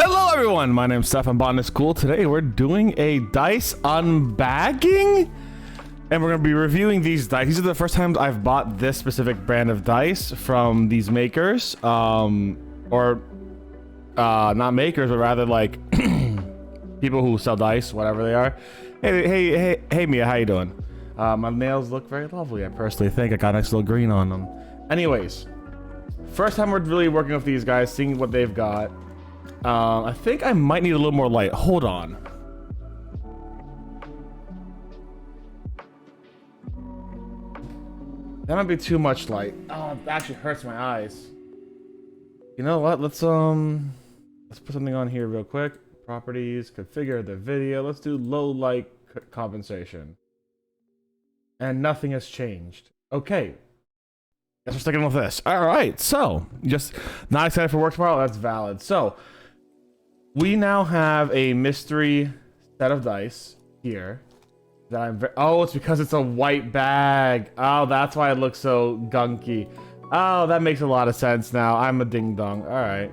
Hello everyone, my name's Steph, I'm Botanist Cool. Today we're doing a dice unbagging, and we're going to be reviewing these dice. These are the first times I've bought this specific brand of dice from these makers, not makers, but rather like people who sell dice, whatever they are. Hey Mia, how you doing? My nails look very lovely, I personally think. I got a nice little green on them. Anyways, first time we're really working with these guys, seeing what they've got. I think I might need a little more light. Hold on. That might be too much light. Oh, it actually hurts my eyes. You know what? Let's put something on here real quick. Properties, configure the video. Let's do low light compensation. And nothing has changed. Okay. Guess we're sticking with this. All right. So, just not excited for work tomorrow. That's valid. So, we now have a mystery set of dice here that I'm oh, it's because it's a white bag. Oh, that's why it looks so gunky. Oh, that makes a lot of sense now. I'm a ding dong. All right.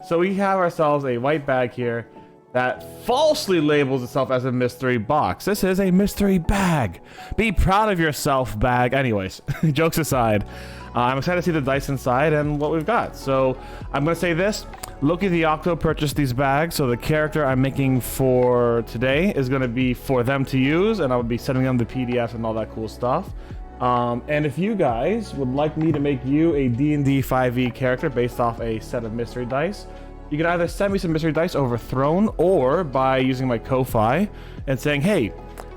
So we have ourselves a white bag here that falsely labels itself as a mystery box. This is a mystery bag. Be proud of yourself, bag. Anyways, jokes aside, I'm excited to see the dice inside and what we've got. So I'm going to say this. Loki the Octo purchased these bags, so the character I'm making for today is going to be for them to use, and I will be sending them the PDFs and all that cool stuff. And if you guys would like me to make you a D&D 5e character based off a set of mystery dice, you can either send me some mystery dice over Throne or by using my Ko-Fi and saying, hey,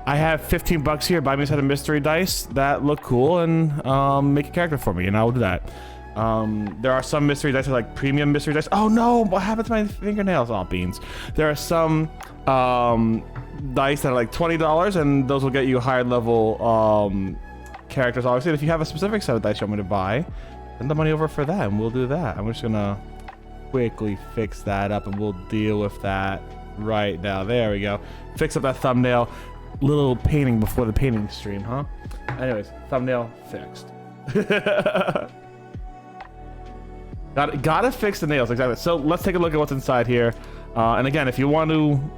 I have 15 bucks here, buy me a set of mystery dice that look cool and make a character for me, and I will do that. There are some mystery dice that are like premium mystery dice. Oh no, what happened to my fingernails? Oh, beans. There are some dice that are like $20, and those will get you higher level characters, obviously. And if you have a specific set of dice you want me to buy, send the money over for that, and we'll do that. I'm just gonna quickly fix that up, and we'll deal with that right now. There we go. Fix up that thumbnail. Little painting before the painting stream, huh? Anyways, thumbnail fixed. Gotta fix the nails, exactly. So let's take a look at what's inside here. And again, if you want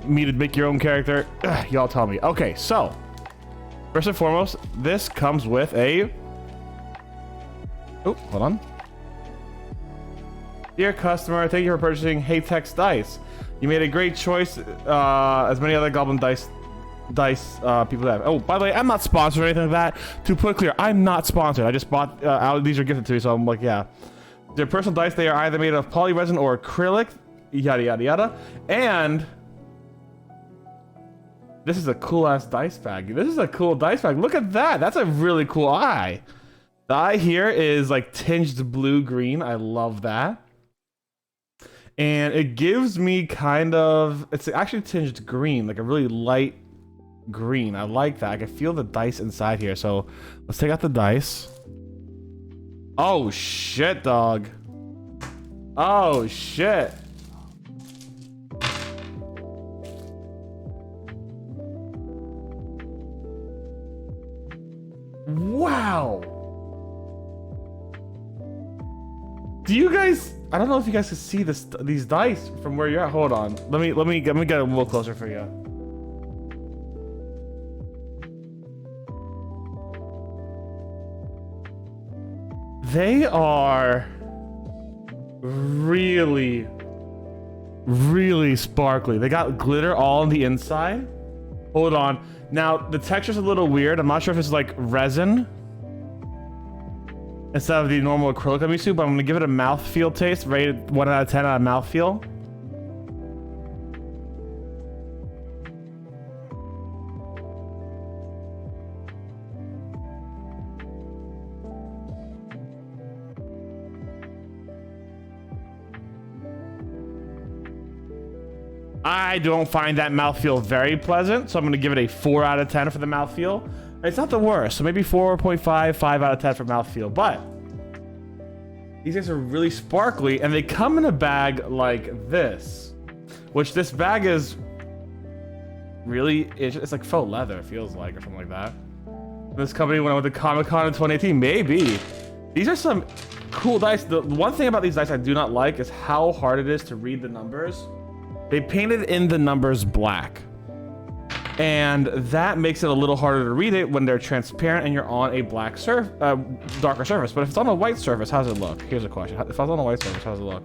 me to make your own character, y'all tell me. Okay, so first and foremost, this comes with a... Oh, hold on. Dear customer, thank you for purchasing Haytex Dice. You made a great choice, as many other Goblin Dice people have. Oh, by the way, I'm not sponsored or anything like that. To put it clear, I'm not sponsored. I just bought these are gifted to me, so I'm like, yeah. They're personal dice. They are either made of poly resin or acrylic, yada yada yada. And this is a cool ass dice bag. This is a cool dice bag. Look at that. That's a really cool eye. The eye here is like tinged blue green. I love that. And it gives me kind of, it's actually tinged green, like a really light green. I like that. I can feel the dice inside here. So let's take out the dice. Oh shit, dog. Oh shit. Wow. Do you guys, I don't know if you guys can see these dice from where you're at. Hold on. Let me get a little closer for you. They are really, really sparkly. They got glitter all on the inside. Hold on. Now, the texture's a little weird. I'm not sure if it's like resin instead of the normal acrylic I'm used to, but I'm gonna give it a mouthfeel taste, rated 1 out of 10 on mouthfeel. I don't find that mouthfeel very pleasant, so I'm going to give it a 4 out of 10 for the mouthfeel. It's not the worst, so maybe 4.5, 5 out of 10 for mouthfeel, but these guys are really sparkly, and they come in a bag like this, which this bag is really, it's like faux leather, it feels like, or something like that. This company went out with the Comic-Con in 2018, maybe. These are some cool dice. The one thing about these dice I do not like is how hard it is to read the numbers they painted in the numbers black. And that makes it a little harder to read it when they're transparent and you're on a black darker surface. But if it's on a white surface, how does it look? Here's a question. If I was on a white surface, how does it look?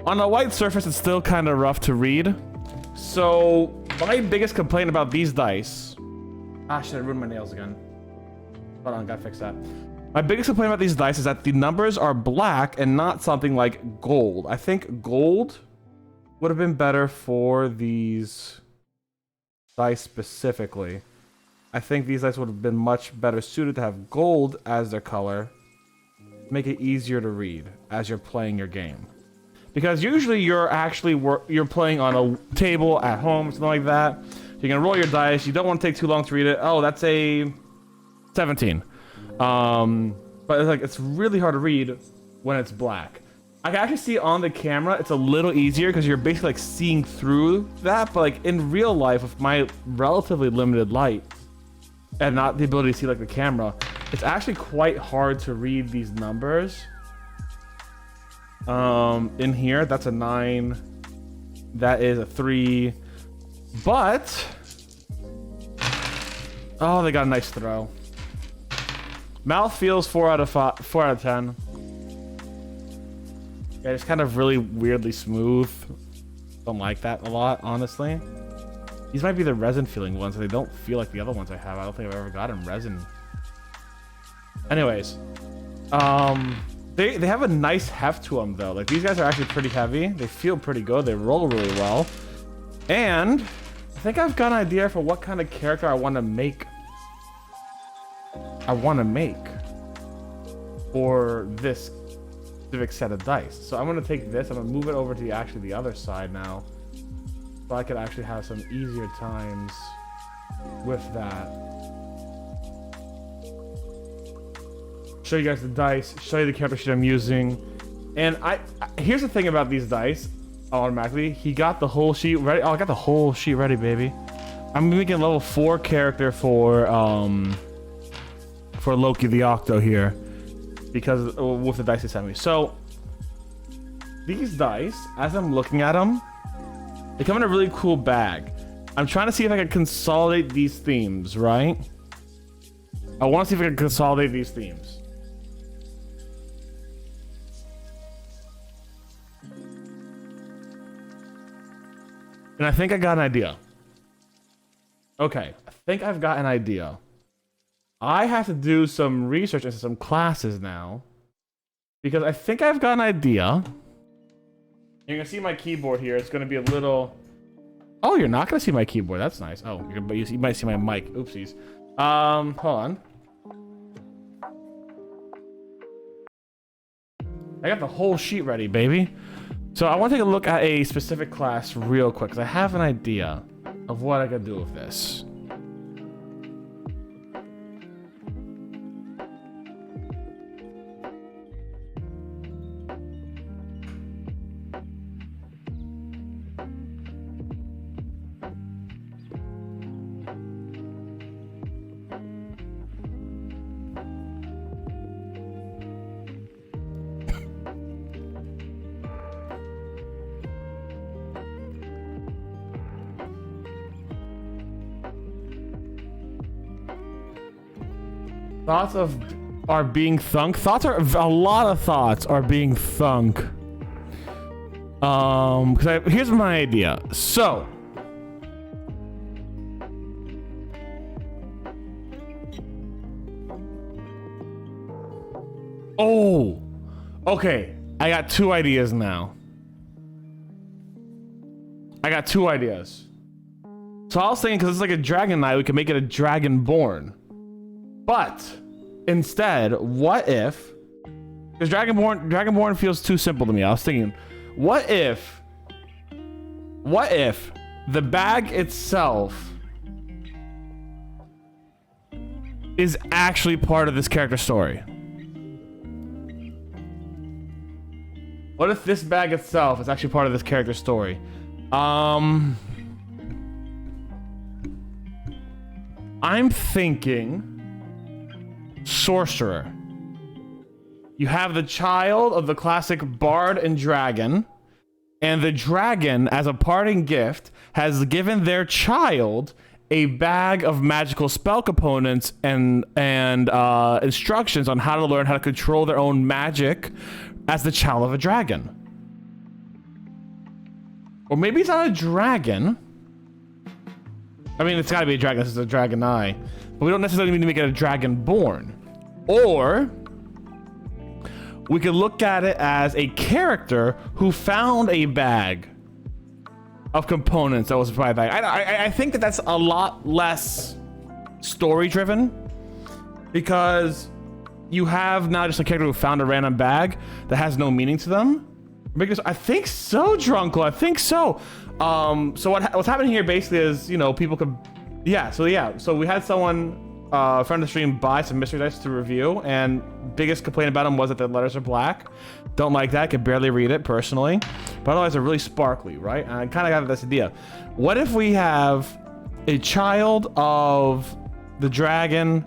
On a white surface, it's still kind of rough to read. So my biggest complaint about these dice... Ah, shit, I ruined my nails again. Hold on, gotta fix that. My biggest complaint about these dice is that the numbers are black and not something like gold. I think gold would have been better for these dice specifically. I think these dice would have been much better suited to have gold as their color. Make it easier to read as you're playing your game. Because usually you're actually you're playing on a table at home, something like that. You can roll your dice. You don't want to take too long to read it. Oh, that's a 17. But it's really hard to read when it's black. I can actually see on the camera, it's a little easier because you're basically like seeing through that. But like in real life, with my relatively limited light and not the ability to see like the camera, it's actually quite hard to read these numbers. In here, that's a 9. That is a 3. But oh, they got a nice throw. Mouth feels 4 out of 10. Yeah, it's kind of really weirdly smooth. Don't like that a lot, honestly. These might be the resin feeling ones, and they don't feel like the other ones I have. I don't think I've ever gotten resin. Anyways, they have a nice heft to them though. Like these guys are actually pretty heavy. They feel pretty good. They roll really well. And I think I've got an idea for what kind of character I want to make. For this specific set of dice. So I'm gonna take this. I'm gonna move it over to the other side now, so I could actually have some easier times with that. Show you guys the dice. Show you the character sheet I'm using. And here's the thing about these dice. Automatically, he got the whole sheet ready. Oh, I got the whole sheet ready, baby. I'm making a level 4 character for Loki the Octo here, because with the dice they sent me. So these dice, as I'm looking at them, they come in a really cool bag. I'm trying to see if I can consolidate these themes, right? I want to see if I can consolidate these themes. And I think I got an idea. Okay, I think I've got an idea. I have to do some research into some classes now, because I think I've got an idea. You're gonna see my keyboard here. It's gonna be a little... Oh, you're not gonna see my keyboard. That's nice. Oh, but you might see my mic. Oopsies. Hold on. I got the whole sheet ready, baby. So I want to take a look at a specific class real quick, because I have an idea of what I could do with this. Thoughts are being thunk. A lot of thoughts are being thunk. Here's my idea. So oh, okay. I got 2 ideas now. I got 2 ideas. So I was thinking, because it's like a dragon knight, we can make it a dragonborn. But instead, what if... Because Dragonborn feels too simple to me. I was thinking, what if the bag itself is actually part of this character story? What if this bag itself is actually part of this character story? I'm thinking... Sorcerer. You have the child of the classic bard and dragon, And the dragon, as a parting gift, has given their child a bag of magical spell components and instructions on how to learn how to control their own magic as the child of a dragon. Or maybe it's not a dragon. I mean, it's gotta be a dragon. This is a dragon eye. But we don't necessarily need to make it a dragonborn. Or we could look at it as a character who found a bag of components that was provided by. I think that that's a lot less story driven, because you have now just a character who found a random bag that has no meaning to them. Because I think so, Drunkle. I think so. So what's happening here basically is, you know, people could, So we had someone, friend of the stream, buy some mystery dice to review, and biggest complaint about them was that the letters are black. Don't like that. Could barely read it personally, but otherwise they're really sparkly, right? And I kind of got this idea. What if we have a child of the dragon?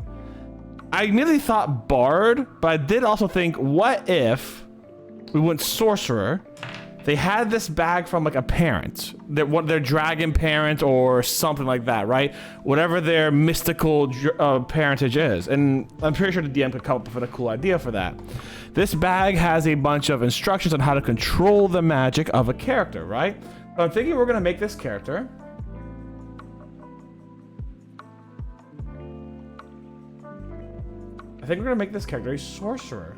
I immediately thought bard, but I did also think, what if we went sorcerer? They had this bag from like a parent, their dragon parent or something like that, right? Whatever their mystical parentage is. And I'm pretty sure the DM could come up with a cool idea for that. This bag has a bunch of instructions on how to control the magic of a character, right? So I'm thinking we're gonna make this character. I think we're gonna make this character a sorcerer.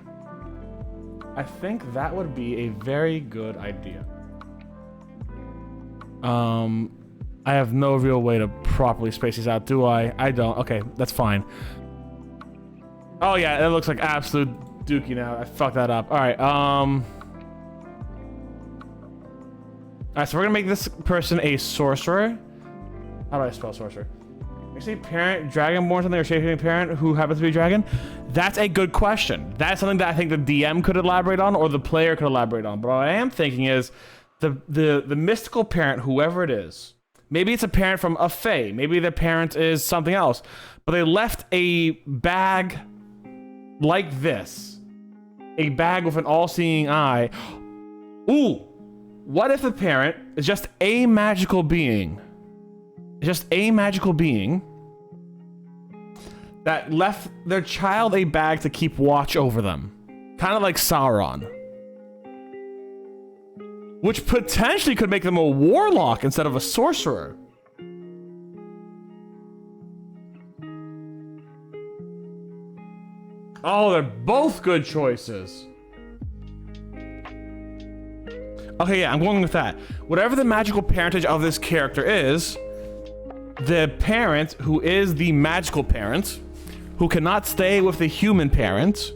I think that would be a very good idea. I have no real way to properly space these out, do I? I don't. Okay, that's fine. Oh yeah, it looks like absolute dookie now. I fucked that up. All right. All right, so we're gonna make this person a sorcerer. How do I spell sorcerer? Actually, parent, dragonborn, something, or shape-shifting parent who happens to be a dragon. That's a good question. That's something that I think the DM could elaborate on, or the player could elaborate on. But what I am thinking is the mystical parent, whoever it is. Maybe it's a parent from a fae. Maybe their parent is something else. But they left a bag like this. A bag with an all-seeing eye. Ooh, what if the parent is just a magical being? Just a magical being that left their child a bag to keep watch over them. Kind of like Sauron. Which potentially could make them a warlock instead of a sorcerer. Oh, they're both good choices. Okay, yeah, I'm going with that. Whatever the magical parentage of this character is, the parent who is the magical parent, who cannot stay with the human parent,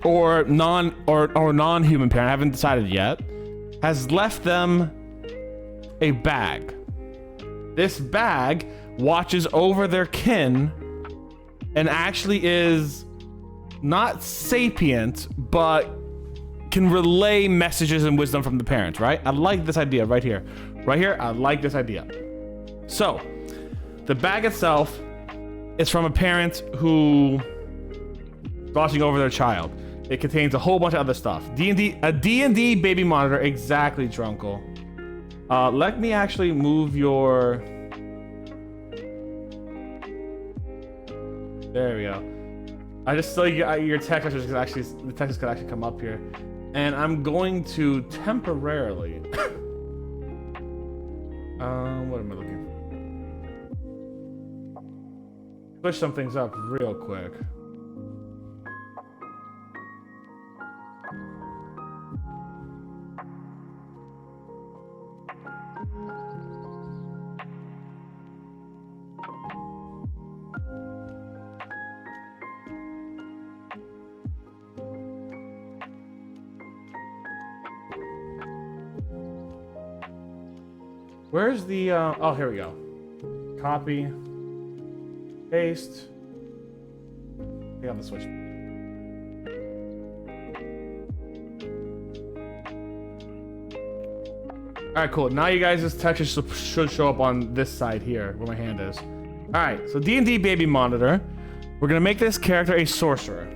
or non-human parent, I haven't decided yet, has left them a bag. This bag watches over their kin and actually is not sapient, but can relay messages and wisdom from the parents, right? I like this idea right here. Right here, I like this idea. So, the bag itself is from a parent who is watching over their child. It contains a whole bunch of other stuff. A D&D baby monitor, exactly, Drunkle. Let me actually move your... There we go. I just saw your text messages could actually, the text could actually come up here. And I'm going to temporarily... what am I looking for? Push some things up real quick. Where's the, oh, here we go. Copy. Paste. I got the switch. Alright, cool. Now you guys' text should show up on this side here, where my hand is. Alright, so D&D baby monitor. We're gonna make this character a sorcerer.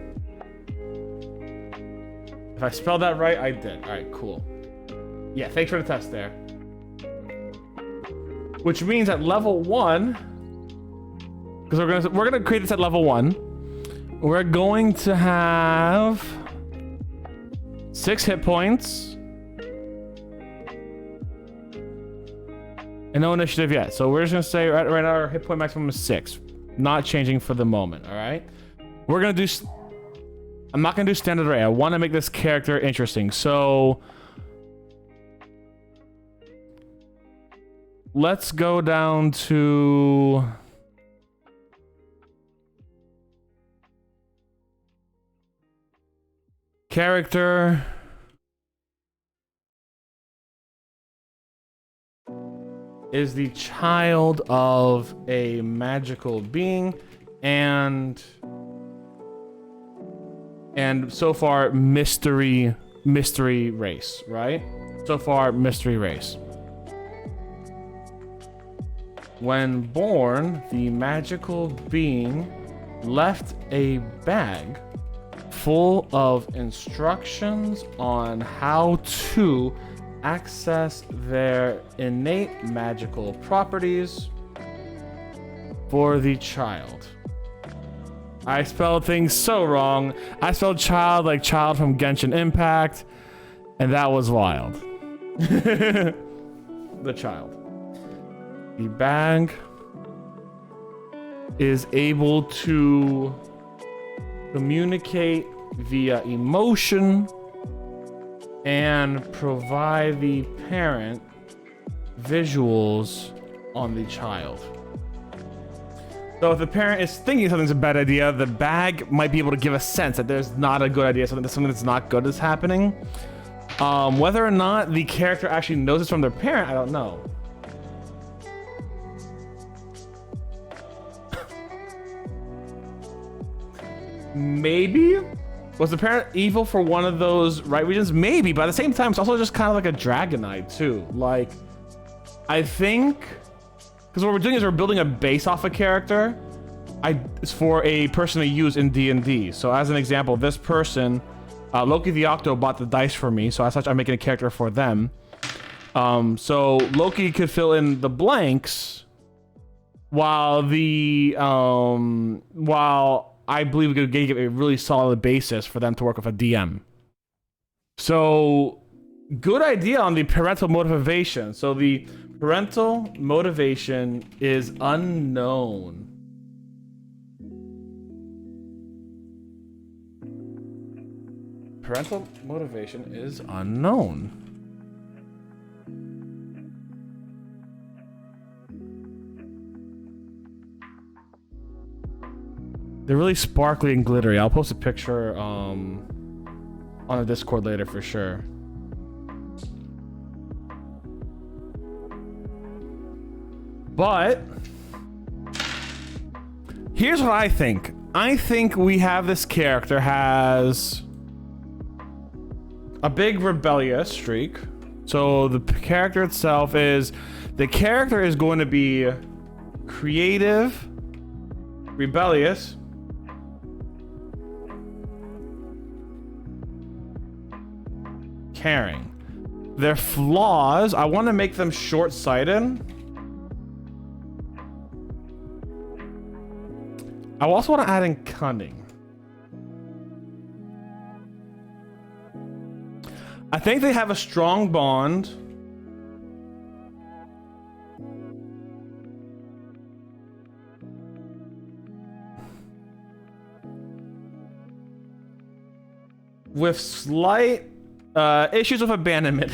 If I spelled that right, I did. Alright, cool. Yeah, thanks for the test there. Which means at level 1, because we're gonna create this at level 1. We're going to have 6 hit points. And no initiative yet. So we're just gonna say right now our hit point maximum is 6. Not changing for the moment, alright? We're gonna do... I'm not gonna do standard array. I want to make this character interesting. So... let's go down to... character... is the child of a magical being and so far mystery race, right? So far mystery race. When born, the magical being left a bag full of instructions on how to access their innate magical properties for the child. I spelled things so wrong. I spelled child like child from Genshin Impact, and that was wild. The child. The bag is able to communicate via emotion and provide the parent visuals on the child. So if the parent is thinking something's a bad idea, the bag might be able to give a sense that there's not a good idea, something that's not good is happening. Whether or not the character actually knows this from their parent, I don't know. Maybe? Was the parent evil for one of those right regions? Maybe, but at the same time, it's also just kind of like a Dragonite too. Like, I think, because what we're doing is we're building a base off a character. It's for a person to use in D&D. So as an example, this person, Loki the Octo bought the dice for me. So as such, I'm making a character for them. So Loki could fill in the blanks while I believe we could give a really solid basis for them to work with a DM. So, good idea on the parental motivation. So the parental motivation is unknown. Parental motivation is unknown. They're really sparkly and glittery. I'll post a picture on the Discord later for sure. But here's what I think. I think we have this character has a big rebellious streak. So the character itself is, the character is going to be creative, rebellious, caring. Their flaws, I want to make them short-sighted. I also want to add in cunning. I think they have a strong bond. With slight issues with abandonment.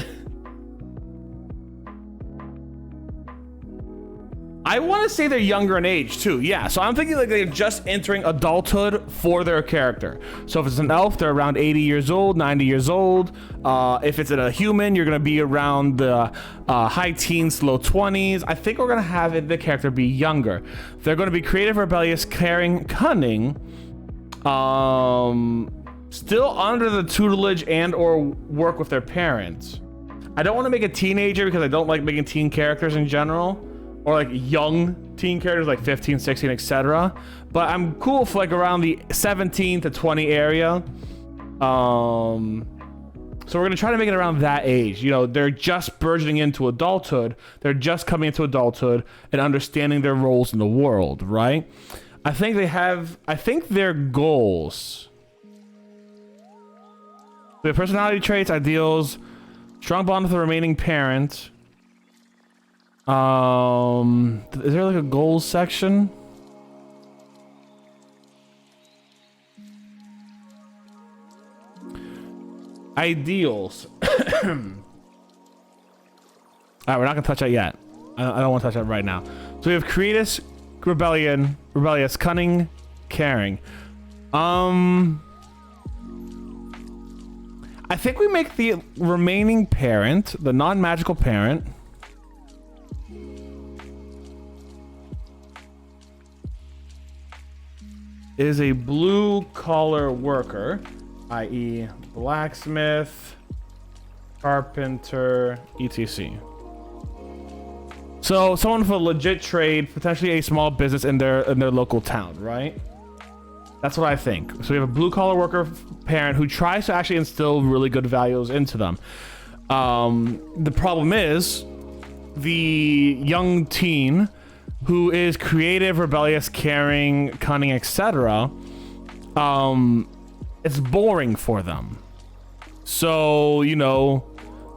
I want to say they're younger in age too. Yeah, so I'm thinking like they're just entering adulthood for their character. So if it's an elf, they're around 80 years old, 90 years old. If it's a human, you're gonna be around the high teens, low 20s. I think we're gonna have the character be younger. They're gonna be creative, rebellious, caring, cunning. Still under the tutelage and or work with their parents. I don't want to make a teenager because I don't like making teen characters in general, or like young teen characters like 15, 16, etc. But I'm cool for like around the 17 to 20 area. So we're gonna try to make it around that age. You know, they're just burgeoning into adulthood. They're just coming into adulthood and understanding their roles in the world, right? I think their goals. Their personality traits, ideals, strong bond with the remaining parent. Is there like a goals section? Ideals. Alright, we're not gonna touch that yet. I don't want to touch that right now. So we have creative, rebellious, cunning, caring. I think we make the remaining parent, the non-magical parent, is a blue-collar worker, i.e. blacksmith, carpenter, etc. So someone with a legit trade, potentially a small business in their local town, right? That's what I think. So we have a blue-collar worker parent who tries to actually instill really good values into them. The problem is the young teen who is creative, rebellious, caring, cunning, etc. It's boring for them. So, you know,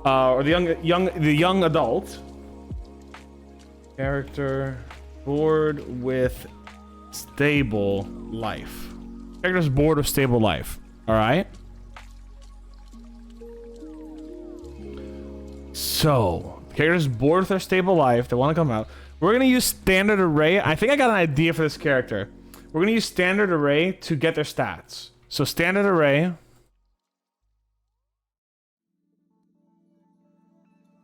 or the young adult character bored with stable life. Character's bored with stable life. All right. So, character's bored with their stable life. They want to come out. We're gonna use standard array. I think I got an idea for this character. We're gonna use standard array to get their stats. So standard array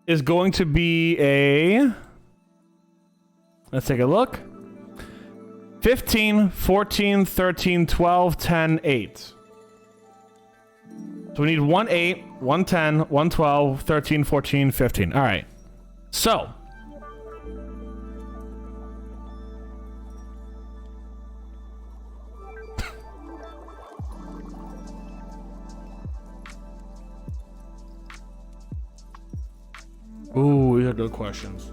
is going to be a, let's take a look. 15, 14, 13, 12, 10, 8. So we need 1 8, 1 10, 1 12, 13, 14, 15. All right. So ooh, these are good questions.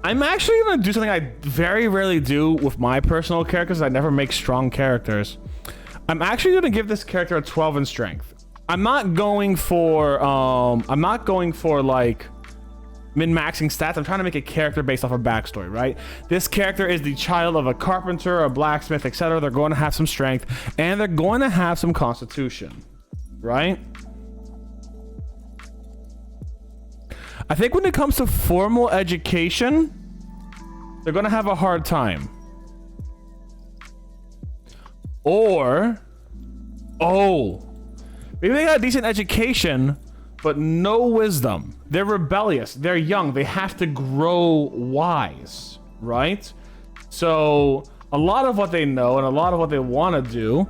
I'm actually gonna do something I very rarely do with my personal characters. I never make strong characters. I'm actually gonna give this character a 12 in strength. I'm not going for like min-maxing stats. I'm trying to make a character based off a backstory, right? This character is the child of a carpenter, a blacksmith, etc. They're going to have some strength and they're going to have some constitution, right? I think when it comes to formal education, they're gonna have a hard time. Or, oh, maybe they got a decent education, but no wisdom. They're rebellious, they're young, they have to grow wise, right? So, a lot of what they know and a lot of what they wanna do,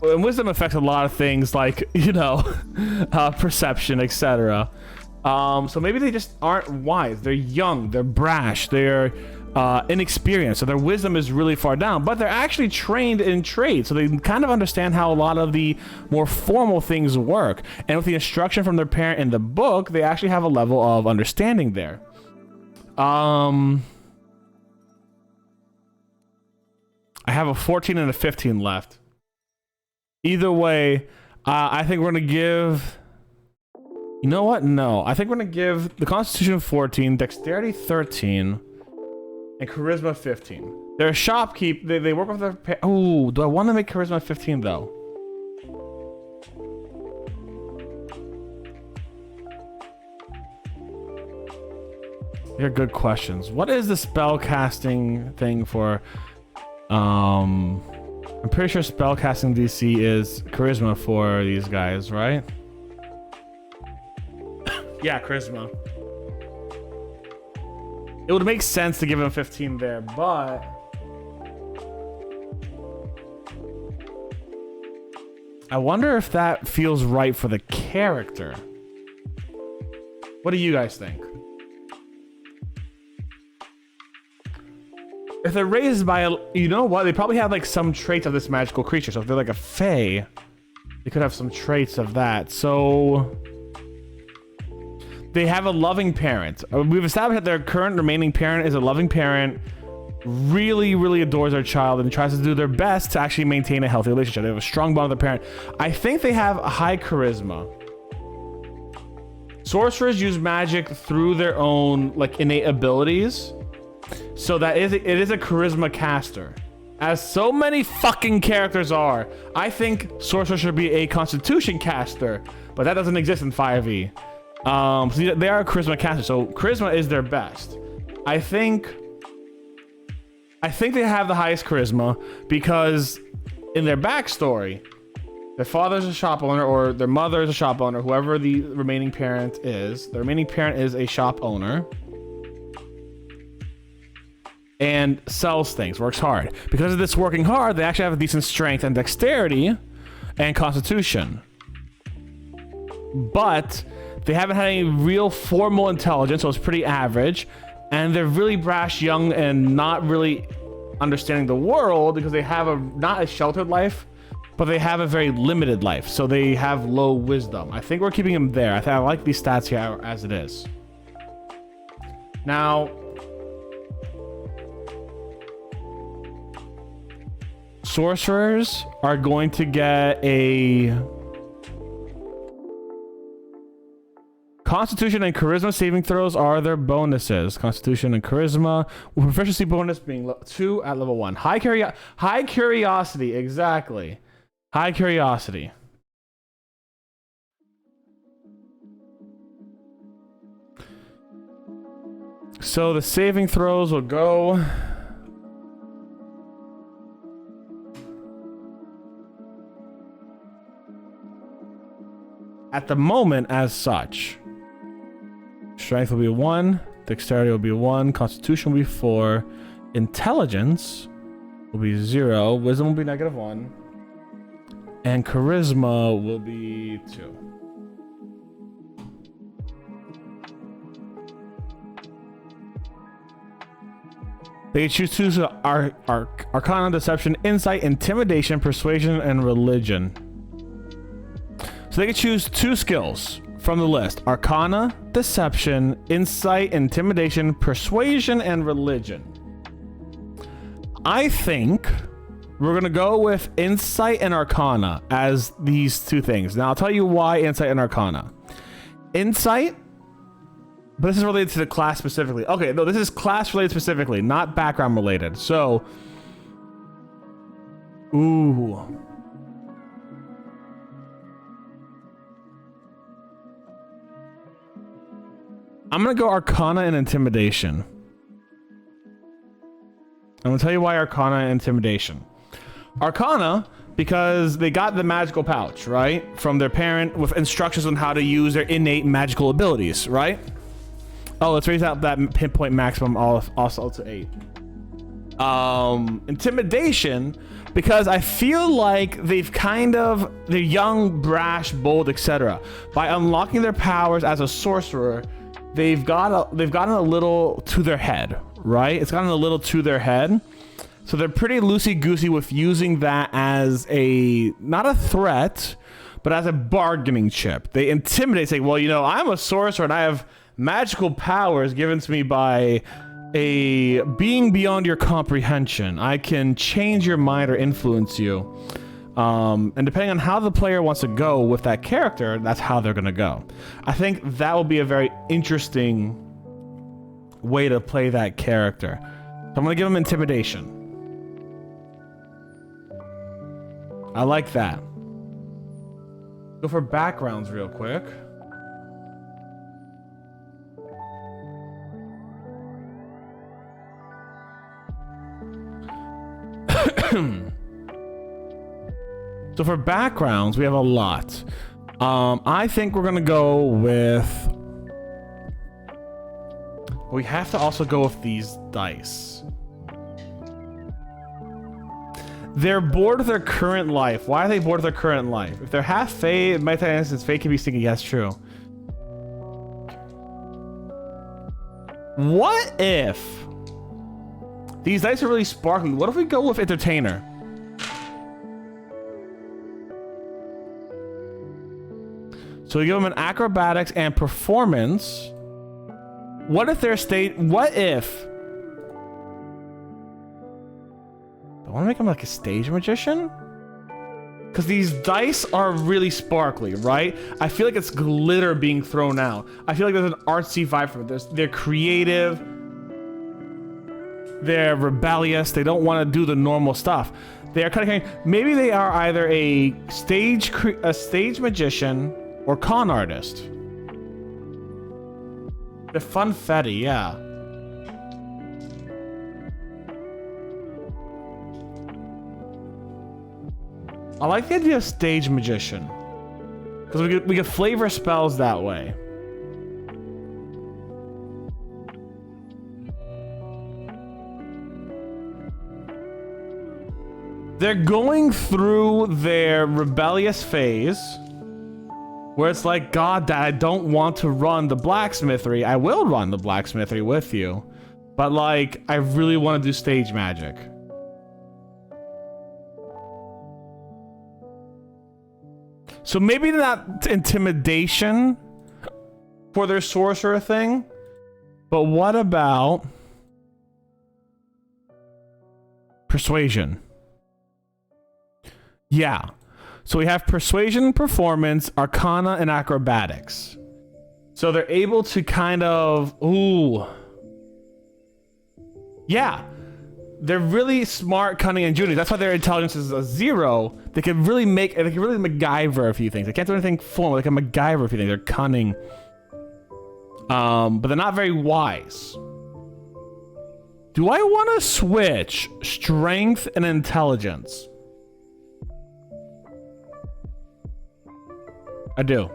and wisdom affects a lot of things like, you know, perception, etc. So maybe they just aren't wise. They're young, they're brash, they're inexperienced, so their wisdom is really far down, but they're actually trained in trade, so they kind of understand how a lot of the more formal things work. And with the instruction from their parent in the book, they actually have a level of understanding there. I have a 14 and a 15 left. Either way, I think we're gonna give, you know what? No, I think we're gonna give the Constitution 14, Dexterity 13, and Charisma 15. They're a shopkeep. They work with their. Oh, do I want to make Charisma 15 though? They're good questions. What is the spell casting thing for? I'm pretty sure spellcasting DC is charisma for these guys, right? Yeah, charisma. It would make sense to give him 15 there, but I wonder if that feels right for the character. What do you guys think? If they're raised by a, you know what? They probably have like some traits of this magical creature. So if they're like a fae, they could have some traits of that. So they have a loving parent. We've established that their current remaining parent is a loving parent, really, really adores their child and tries to do their best to actually maintain a healthy relationship. They have a strong bond with their parent. I think they have a high charisma. Sorcerers use magic through their own like innate abilities. So that it is a charisma caster. As so many fucking characters are, I think Sorcerer should be a Constitution caster, but that doesn't exist in 5e. So they are a charisma caster, so charisma is their best. I think they have the highest charisma because in their backstory, their father's a shop owner or their mother is a shop owner, whoever the remaining parent is. The remaining parent is a shop owner. And sells things, works hard. Because of this working hard, they actually have a decent strength and dexterity and constitution. But they haven't had any real formal intelligence, so it's pretty average. And they're really brash, young, and not really understanding the world because they have not a sheltered life, but they have a very limited life. So they have low wisdom. I think we're keeping them there. I like these stats here as it is. Now, sorcerers are going to get a Constitution and Charisma saving throws are their bonuses. Constitution and Charisma, with proficiency bonus being 2 at level 1. High curiosity, exactly. High curiosity. So the saving throws will go. At the moment, as such, strength will be 1, dexterity will be 1, constitution will be 4, intelligence will be 0, wisdom will be -1, and charisma will be 2. They choose to Arcana, Deception, Insight, Intimidation, Persuasion, and Religion. So they can choose 2 skills from the list: Arcana, Deception, Insight, Intimidation, Persuasion, and Religion. I think we're gonna go with Insight and Arcana as these 2 things. Now I'll tell you why Insight and Arcana. Insight, but this is related to the class specifically. Okay, no, this is class related specifically, not background related. So, ooh. I'm gonna go Arcana and Intimidation. I'm gonna tell you why Arcana and Intimidation. Arcana, because they got the magical pouch, right? From their parent with instructions on how to use their innate magical abilities, right? Oh, let's raise out that pinpoint maximum also to 8. Intimidation, because I feel like they're young, brash, bold, etc. By unlocking their powers as a sorcerer, they've gotten a little to their head, right? It's gotten a little to their head. So they're pretty loosey-goosey with using that as not a threat, but as a bargaining chip. They intimidate, say, well, you know, I'm a sorcerer and I have magical powers given to me by a being beyond your comprehension. I can change your mind or influence you. And depending on how the player wants to go with that character, that's how they're gonna go. I think that will be a very interesting way to play that character. So I'm gonna give him Intimidation. I like that. Go for backgrounds real quick. So for backgrounds, we have a lot. I think we're gonna go with... We have to also go with these dice. They're bored with their current life. Why are they bored with their current life? If they're half Fae, in my instance, Fae can be sneaky. Yes, true. What if These dice are really sparkly. What if we go with entertainer? So we give them an acrobatics and performance. What if they're what if? I want to make them like a stage magician? Because these dice are really sparkly, right? I feel like it's glitter being thrown out. I feel like there's an artsy vibe from it. They're creative. They're rebellious. They don't want to do the normal stuff. They are kind of, maybe they are either a stage magician or con artist. The funfetti, yeah. I like the idea of stage magician because we get flavor spells that way. They're going through their rebellious phase where it's like, God, Dad, I don't want to run the blacksmithery. I will run the blacksmithery with you, but like, I really want to do stage magic. So maybe not intimidation for their sorcerer thing, but what about persuasion? Yeah. So we have persuasion, performance, arcana, and acrobatics. So they're able to kind of, ooh. Yeah. They're really smart, cunning, and ingenious. That's why their intelligence is a 0. They can really MacGyver a few things. They can't do anything full. They can MacGyver a few things. They're cunning. But they're not very wise. Do I want to switch strength and intelligence? I do.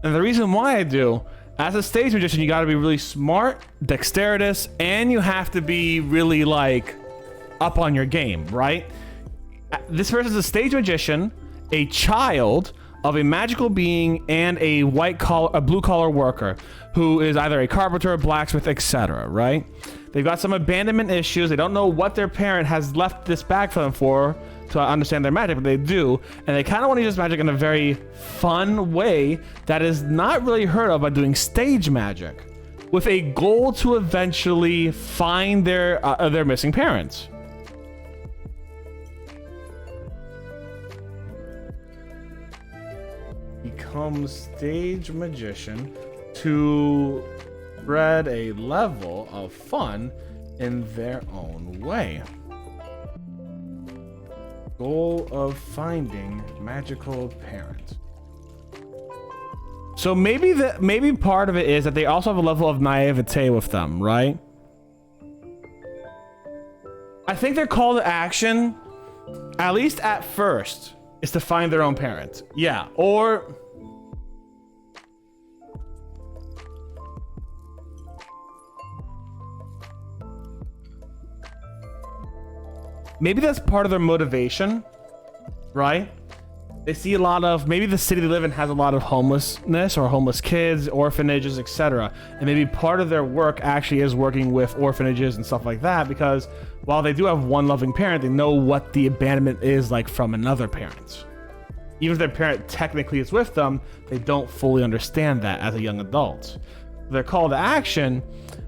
And the reason why I do, as a stage magician, you gotta be really smart, dexterous, and you have to be really like up on your game, right? This person's a stage magician, a child of a magical being, and a blue collar worker who is either a carpenter, blacksmith, etc., right? They've got some abandonment issues. They don't know what their parent has left this bag for them for to understand their magic, but they do, and they kind of want to use magic in a very fun way that is not really heard of by doing stage magic, with a goal to eventually find their missing parents. Become stage magician to spread a level of fun in their own way. Goal of finding magical parent. So maybe part of it is that they also have a level of naivete with them, right? I think their call to action, at least at first, is to find their own parent. Yeah, or maybe that's part of their motivation, right? They see a lot of, maybe the city they live in has a lot of homelessness or homeless kids, orphanages, etc. And maybe part of their work actually is working with orphanages and stuff like that, because while they do have one loving parent, they know what the abandonment is like from another parent. Even if their parent technically is with them, they don't fully understand that as a young adult. Their call to action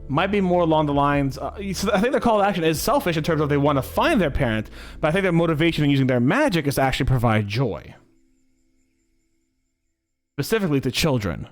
might be more along the lines, so I think their call to action is selfish in terms of they want to find their parent, but I think their motivation in using their magic is to actually provide joy. Specifically to children.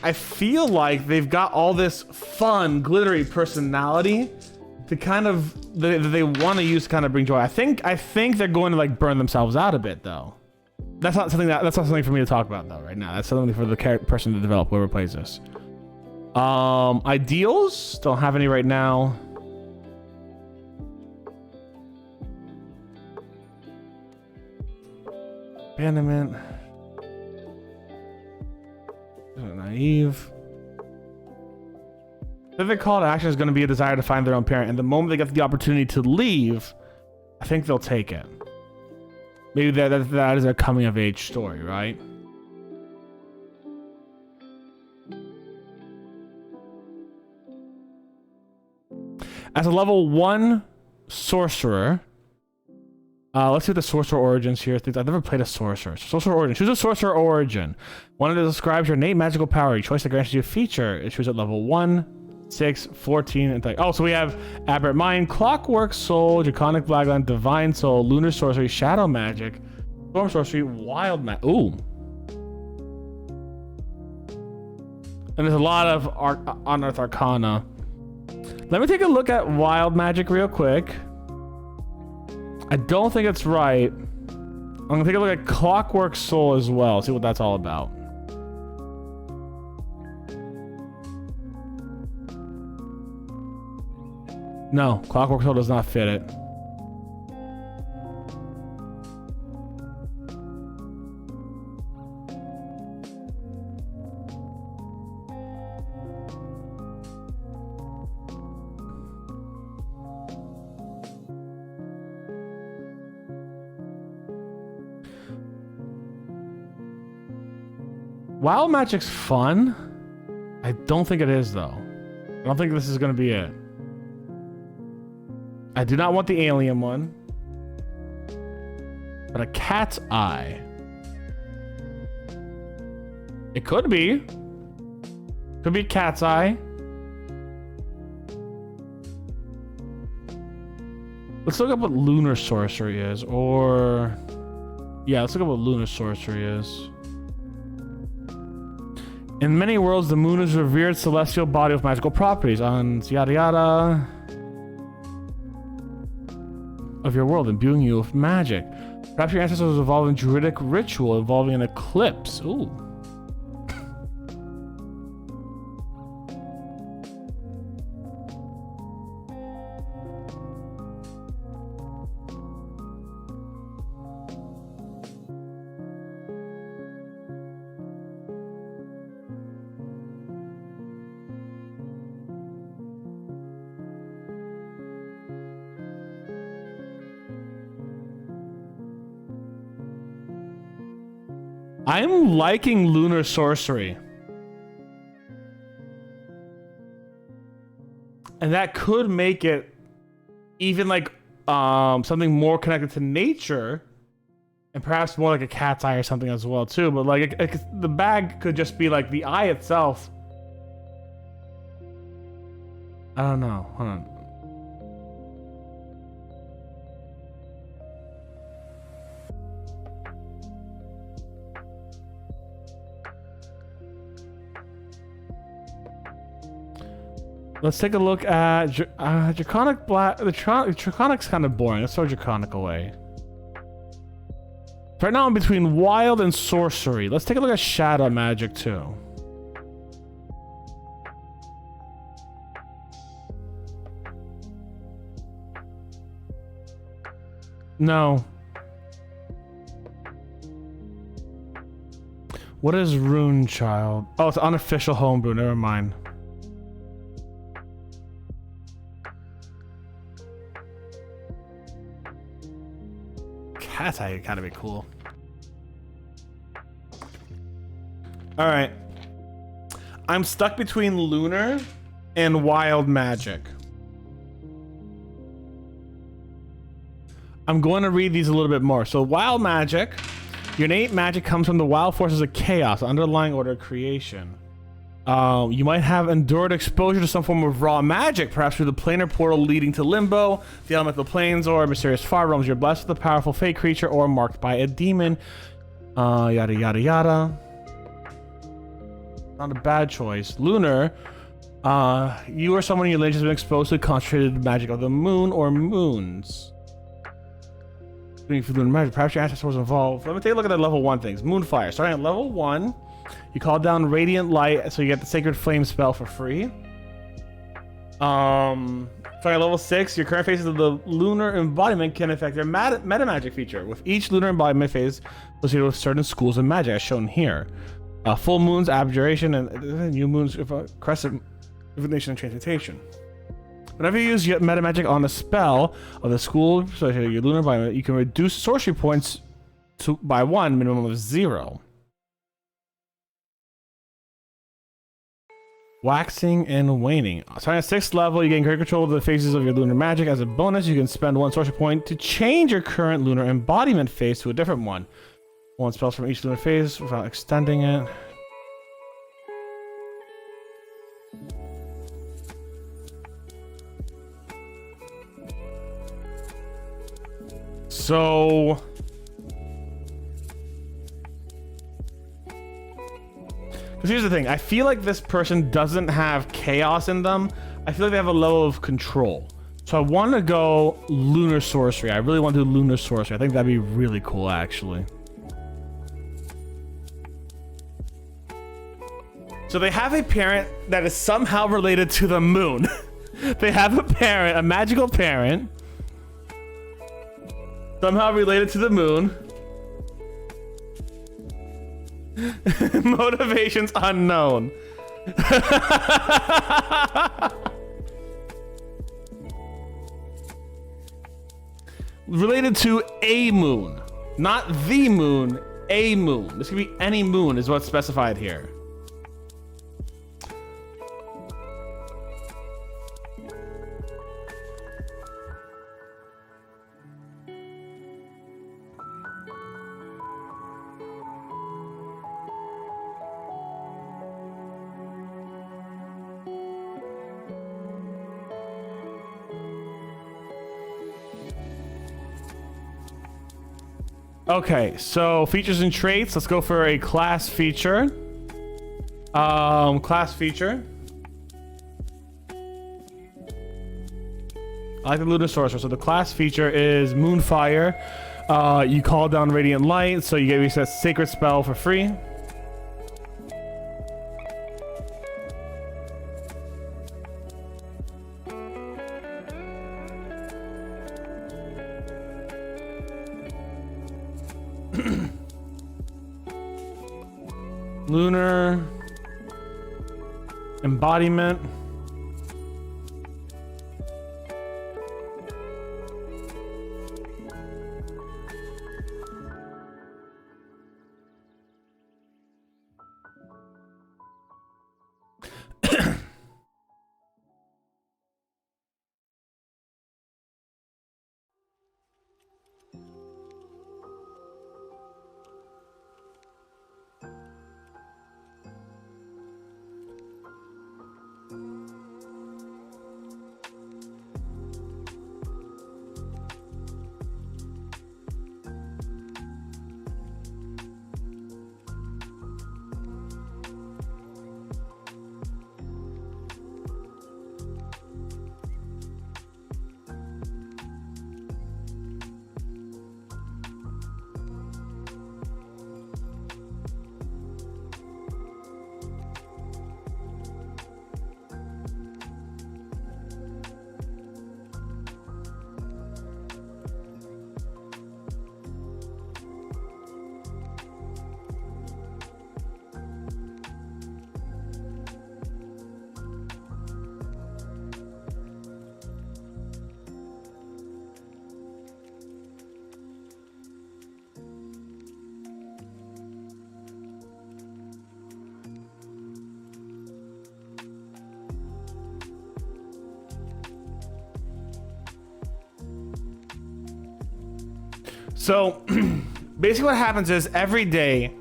I feel like they've got all this fun, glittery personality to kind of they want to use to kind of bring joy. I think they're going to like burn themselves out a bit though. That's not something for me to talk about though right now. That's something for the person to develop, whoever plays this. Ideals, don't have any right now. Abandonment. Naive. The call to action is going to be a desire to find their own parent, and the moment they get the opportunity to leave, I think they'll take it. Maybe that is a coming of age story, right? As a level 1 sorcerer, let's see what the sorcerer origins here. I've never played a sorcerer. Sorcerer origin. Choose a sorcerer origin. One that describes your innate magical power. Each choice that grants you a feature. Choose at level 1, 6, 14, and oh, so we have Aberrant Mind, Clockwork Soul, Draconic Blackline, Divine Soul, Lunar Sorcery, Shadow Magic, Storm Sorcery, Wild Magic. Ooh. And there's a lot of Unearthed Arcana. Let me take a look at Wild Magic real quick. I don't think it's right. I'm gonna take a look at Clockwork Soul as well, see what that's all about. No, Clockwork Soul does not fit it. Wild Magic's fun. I don't think it is though. I don't think this is gonna be it. I do not want the alien one. But a cat's eye. It could be. Could be cat's eye. Let's look up what lunar sorcery is. Or... yeah, let's look up what lunar sorcery is. In many worlds, the moon is a revered celestial body with magical properties. On yada yada of your world, imbuing you with magic. Perhaps your ancestors evolved in druidic ritual involving an eclipse. Ooh. I'm liking lunar sorcery. And that could make it even like something more connected to nature and perhaps more like a cat's eye or something as well too. But like the bag could just be like the eye itself. I don't know. Hold on. Let's take a look at Draconic Black. The Draconic's kind of boring. Let's throw Draconic away. Right now I'm between Wild and Sorcery. Let's take a look at Shadow Magic too. No. What is Rune Child? Oh, it's unofficial homebrew. Never mind. That's how you gotta be cool. All right. I'm stuck between Lunar and Wild Magic. I'm going to read these a little bit more. So Wild Magic, your innate magic comes from the wild forces of chaos, the underlying order of creation. You might have endured exposure to some form of raw magic, perhaps through the planar portal leading to Limbo, the elemental planes, or mysterious far realms. You're blessed with a powerful fate creature or marked by a demon. Yada yada yada. Not a bad choice. Lunar. You or someone in your lineage has been exposed to the concentrated magic of the moon or moons. For the magic, perhaps your ancestor was involved. Let me take a look at the level 1 things. Moonfire. Starting at level 1, you call down radiant light, so you get the sacred flame spell for free. Starting at level 6, your current phases of the lunar embodiment can affect your meta magic feature, with each lunar embodiment phase associated with certain schools of magic, as shown here. Full moons, abjuration, and new moons, crescent, divination, and transmutation. Whenever you use meta magic on a spell of the school, so your lunar embodiment, you can reduce sorcery points by 1, minimum of 0. Waxing and waning. Starting at 6th level, you gain great control of the phases of your lunar magic. As a bonus, you can spend 1 sorcery point to change your current lunar embodiment phase to a different one. 1 spells from each lunar phase without extending it. So... because here's the thing, I feel like this person doesn't have chaos in them. I feel like they have a level of control. So I want to go lunar sorcery. I really want to do lunar sorcery. I think that'd be really cool, actually. So they have a parent that is somehow related to the moon. They have a parent, a magical parent, somehow related to the moon. Motivations unknown. Related to a moon. Not the moon, a moon. This could be any moon is what's specified here. Okay, so features and traits. Let's go for a class feature. Class feature. I like the lunar sorcerer. So the class feature is Moonfire. You call down radiant light, so you get reset sacred spell for free. Lunar embodiment. So basically what happens is every day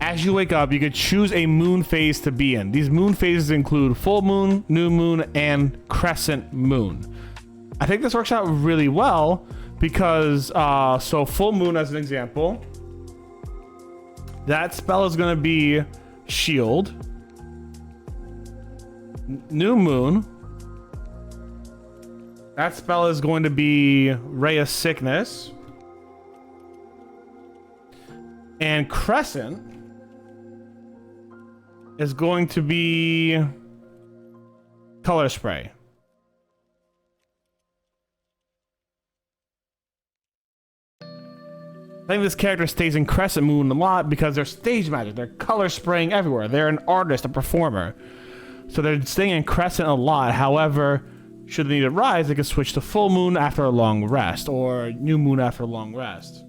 as you wake up, you could choose a moon phase to be in. These moon phases include full moon, new moon, and crescent moon. I think this works out really well because, so full moon as an example, that spell is going to be shield. New Moon. That spell is going to be Ray of Sickness. And Crescent is going to be Color Spray. I think this character stays in Crescent Moon a lot because they're stage magic. They're color spraying everywhere. They're an artist, a performer. So they're staying in Crescent a lot. However, should they need to rise, they can switch to Full Moon after a long rest or New Moon after a long rest.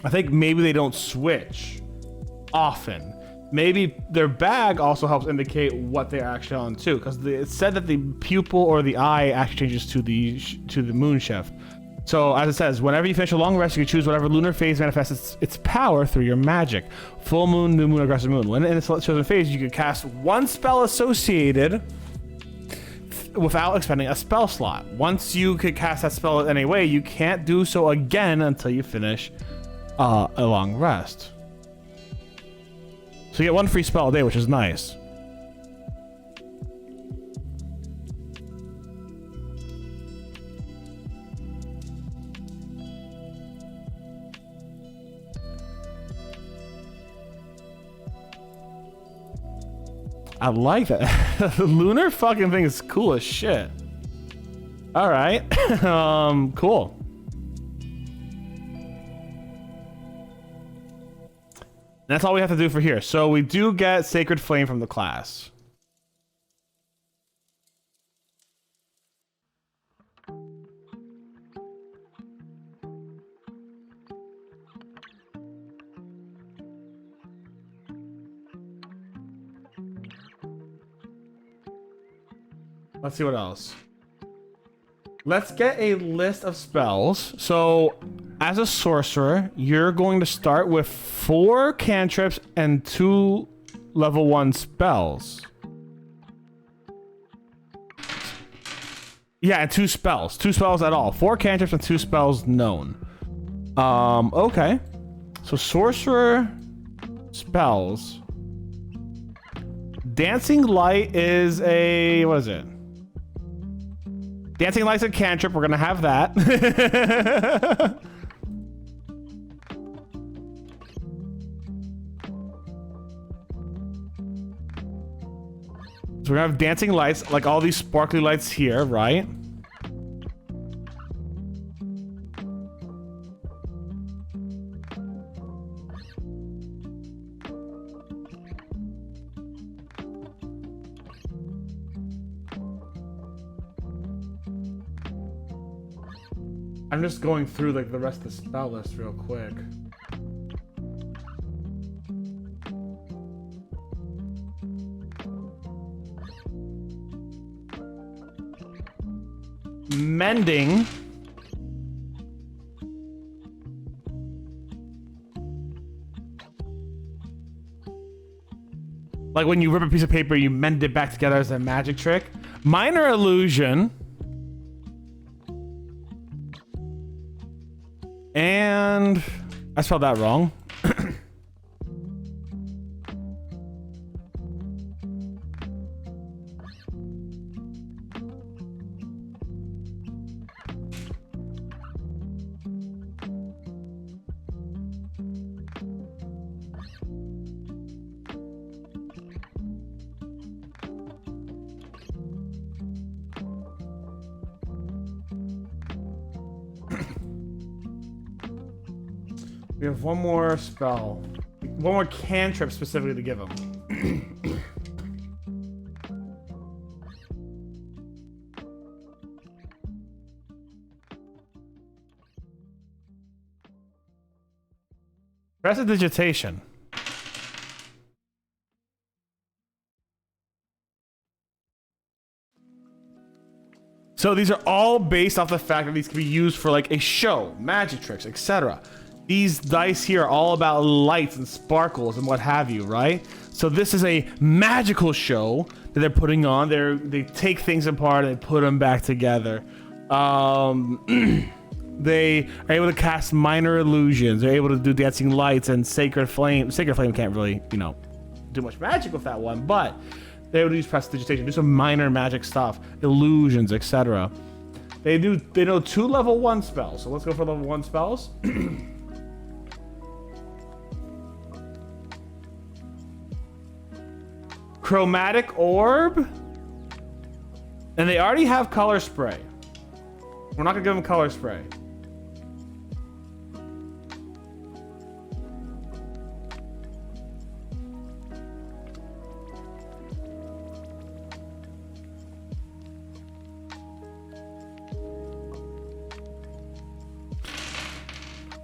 I think maybe they don't switch often. Maybe their bag also helps indicate what they're actually on too, because it said that the pupil or the eye actually changes to the moon shift. So as it says, whenever you finish a long rest, you can choose whatever lunar phase manifests its power through your magic. Full moon, new moon, aggressive moon. When in its chosen phase, you can cast one spell associated without expending a spell slot. Once you could cast that spell in any way, you can't do so again until you finish a long rest. So you get one free spell a day, which is nice. I like that. The lunar fucking thing is cool as shit. All right. Cool. That's all we have to do for here. So we do get Sacred Flame from the class. Let's see what else. Let's get a list of spells. So, as a sorcerer, you're going to start with 4 cantrips and 2 level 1 spells. Yeah, and 2 spells. 2 spells at all. 4 cantrips and 2 spells known. Okay. So, sorcerer spells. Dancing Light is a... what is it? Dancing Light's a cantrip. We're gonna have that. So we're gonna have dancing lights, like all these sparkly lights here, right? I'm just going through like the rest of the spell list real quick. Mending. Like when you rip a piece of paper, you mend it back together as a magic trick. Minor Illusion. And I spelled that wrong. We have one more spell. One more cantrip specifically to give him. Prestidigitation. So these are all based off the fact that these can be used for like a show, magic tricks, etc. These dice here are all about lights and sparkles and what have you, right? So this is a magical show that they're putting on. They take things apart and they put them back together. They are able to cast minor illusions. They're able to do dancing lights and sacred flame. Sacred flame can't really, do much magic with that one, but they would use prestidigitation, do some minor magic stuff, illusions, etc. They know 2 level 1 spells. So let's go for level 1 spells. Chromatic Orb. And they already have Color Spray. We're not gonna give them Color Spray.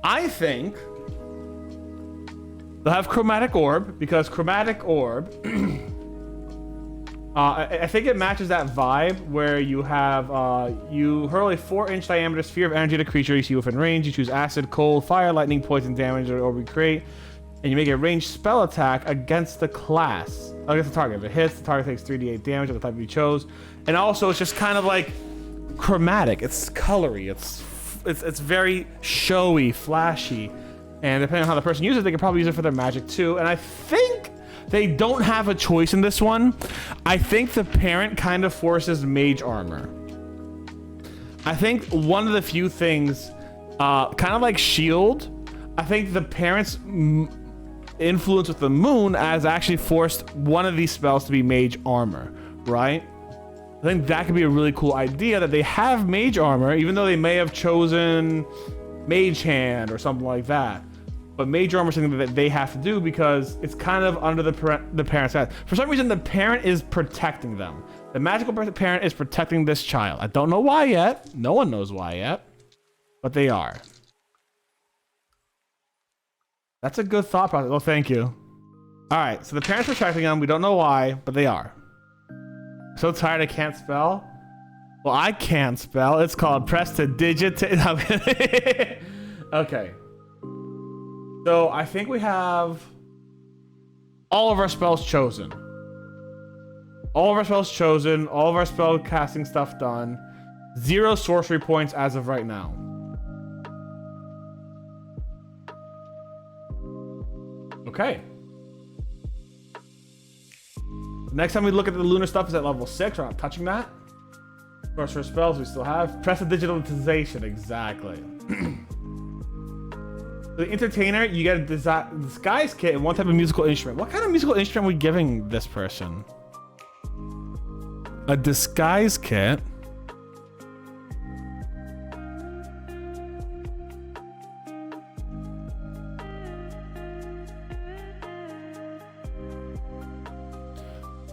I think they'll have Chromatic Orb because Chromatic Orb, I think it matches that vibe where you have, you hurl a 4-inch diameter sphere of energy at a creature you see within range. You choose acid, cold, fire, lightning, poison, damage, or orb you create, and you make a ranged spell attack against the class. Against the target. If it hits, the target takes 3d8 damage of the type you chose. And also, it's just kind of like chromatic. It's colory. It's very showy, flashy, and depending on how the person uses it, they can probably use it for their magic too. And I think they don't have a choice in this one. I think the parent kind of forces mage armor. I think one of the few things, kind of like shield, I think the parent's influence with the moon has actually forced one of these spells to be mage armor, right? I think that could be a really cool idea that they have mage armor, even though they may have chosen mage hand or something like that. But mage armor is something that they have to do because it's kind of under the parent's head. For some reason, the parent is protecting them. The magical parent is protecting this child. I don't know why yet. No one knows why yet. But they are. That's a good thought process. Oh, thank you. All right, so the parent's protecting them. We don't know why, but they are. So tired I can't spell. Well, I can't spell. It's called prestidigitate. Okay. So I think we have all of our spells chosen. All of our spells chosen. All of our spell casting stuff done. 0 sorcery points as of right now. Okay. Next time we look at the lunar stuff is at level 6. We're not touching that. Sorcerer spells we still have. Prestidigitalization, exactly. The entertainer, you get a disguise kit and 1 type of musical instrument. What kind of musical instrument are we giving this person? A disguise kit.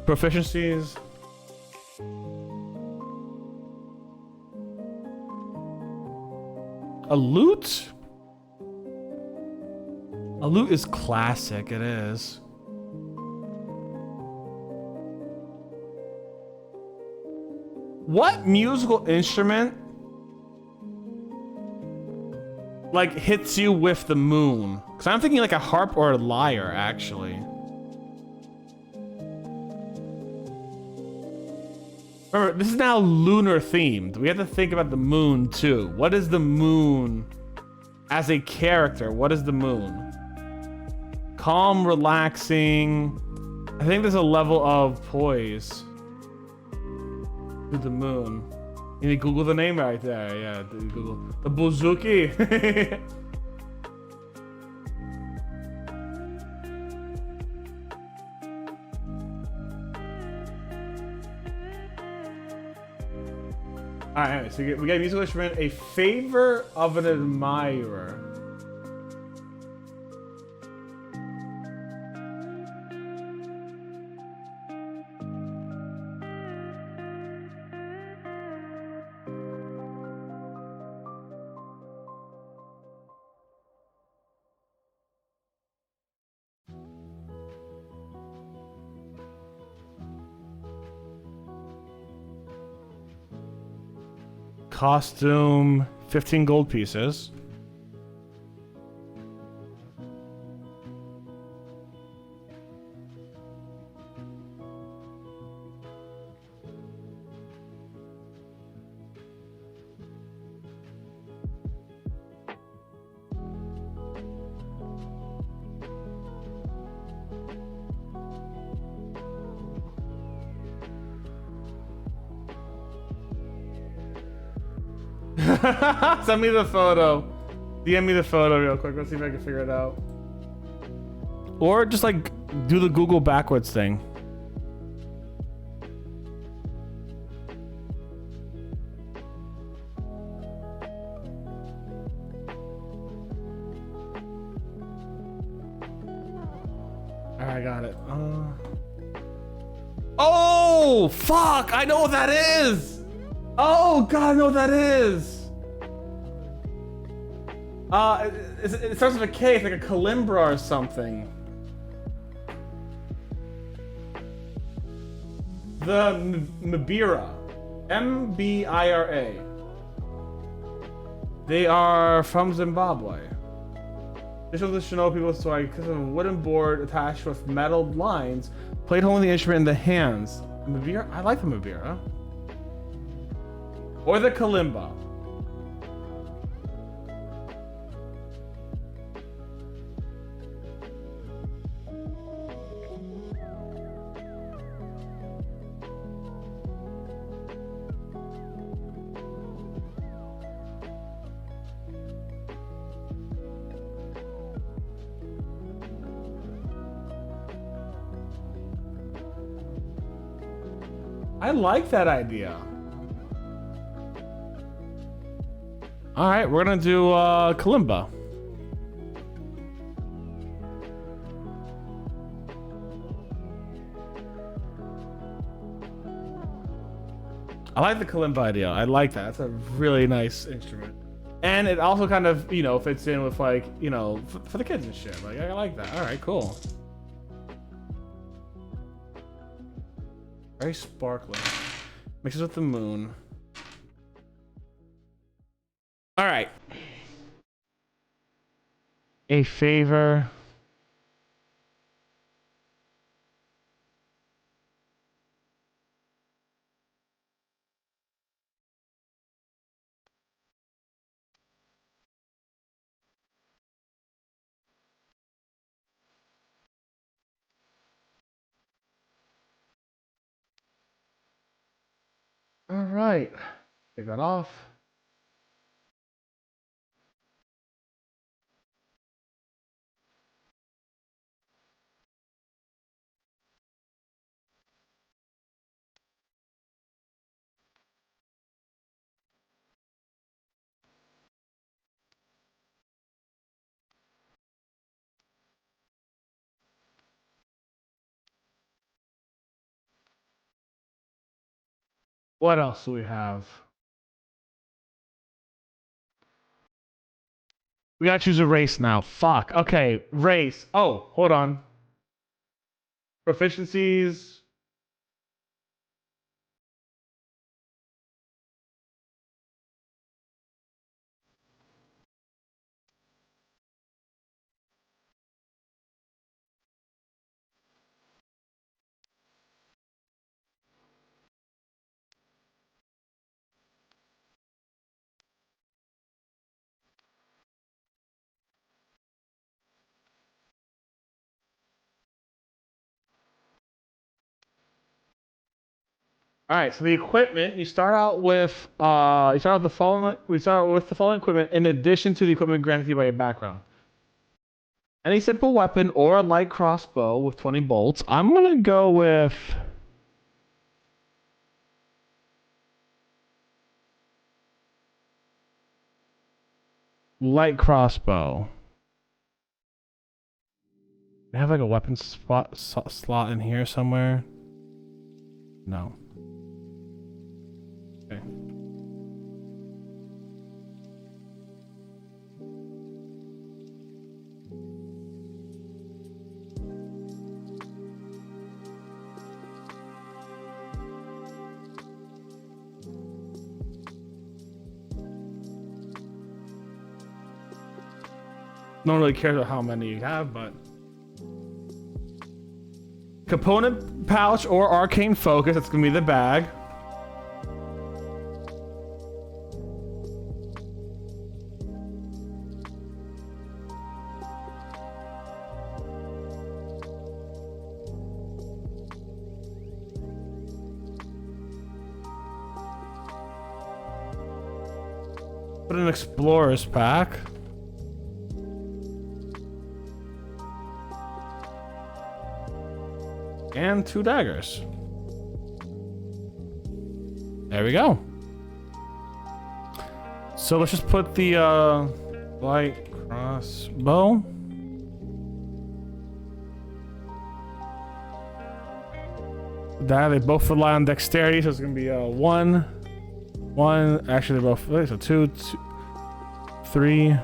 Proficiencies. A lute? A lute is classic, it is. What musical instrument like hits you with the moon? Because I'm thinking like a harp or a lyre, actually. Remember, this is now lunar themed. We have to think about the moon too. What is the moon as a character? What is the moon? Calm, relaxing. I think there's a level of poise to the moon. You need to Google the name right there. Yeah, Google the Buzuki. All right, anyway, so we got a musical instrument, a favor of an admirer. Costume, 15 gold pieces. Send me the photo. DM me the photo real quick. Let's see if I can figure it out. Or just like do the Google backwards thing. Alright, I got it. Oh, fuck! I know what that is! Oh, God, I know what that is! It starts with a K, it's like a Calimbra or something. The Mbira. M-B-I-R-A. They are from Zimbabwe. They show the Shinobi people story because of a wooden board attached with metal lines, played holding the instrument in the hands. Mbira? I like the Mbira. Or the Kalimba. I like that idea. All right, we're gonna do Kalimba. I like the Kalimba idea. I like that. That's a really nice instrument. And it also kind of, you know, fits in with like, you know, for the kids and shit. Like, I like that. All right, cool. Very sparkly. Mixes with the moon. All right. A favor. All right. Take that off. What else do we have? We gotta choose a race now. Fuck. Okay, race. Oh, hold on. Proficiencies. All right, so the equipment, you start out with the following equipment in addition to the equipment granted to you by your background. Any simple weapon or a light crossbow with 20 bolts. I'm gonna go with light crossbow. We have like a weapon slot in here somewhere. No. Okay. No one really cares about how many you have, but component pouch or arcane focus. That's gonna be the bag. Put an explorer's pack. And 2 daggers. There we go. So let's just put the light crossbow. That they both rely on dexterity, so it's gonna be 1. Actually, they're both so 2, 3,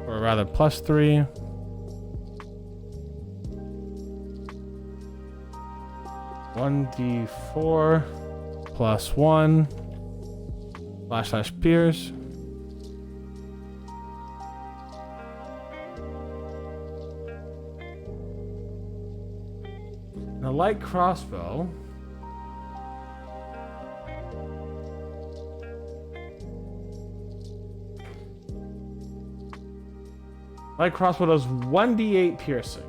or rather +3. (1d4) +1 / Pierce. And a light crossbow. Light crossbow does 1d8 piercing.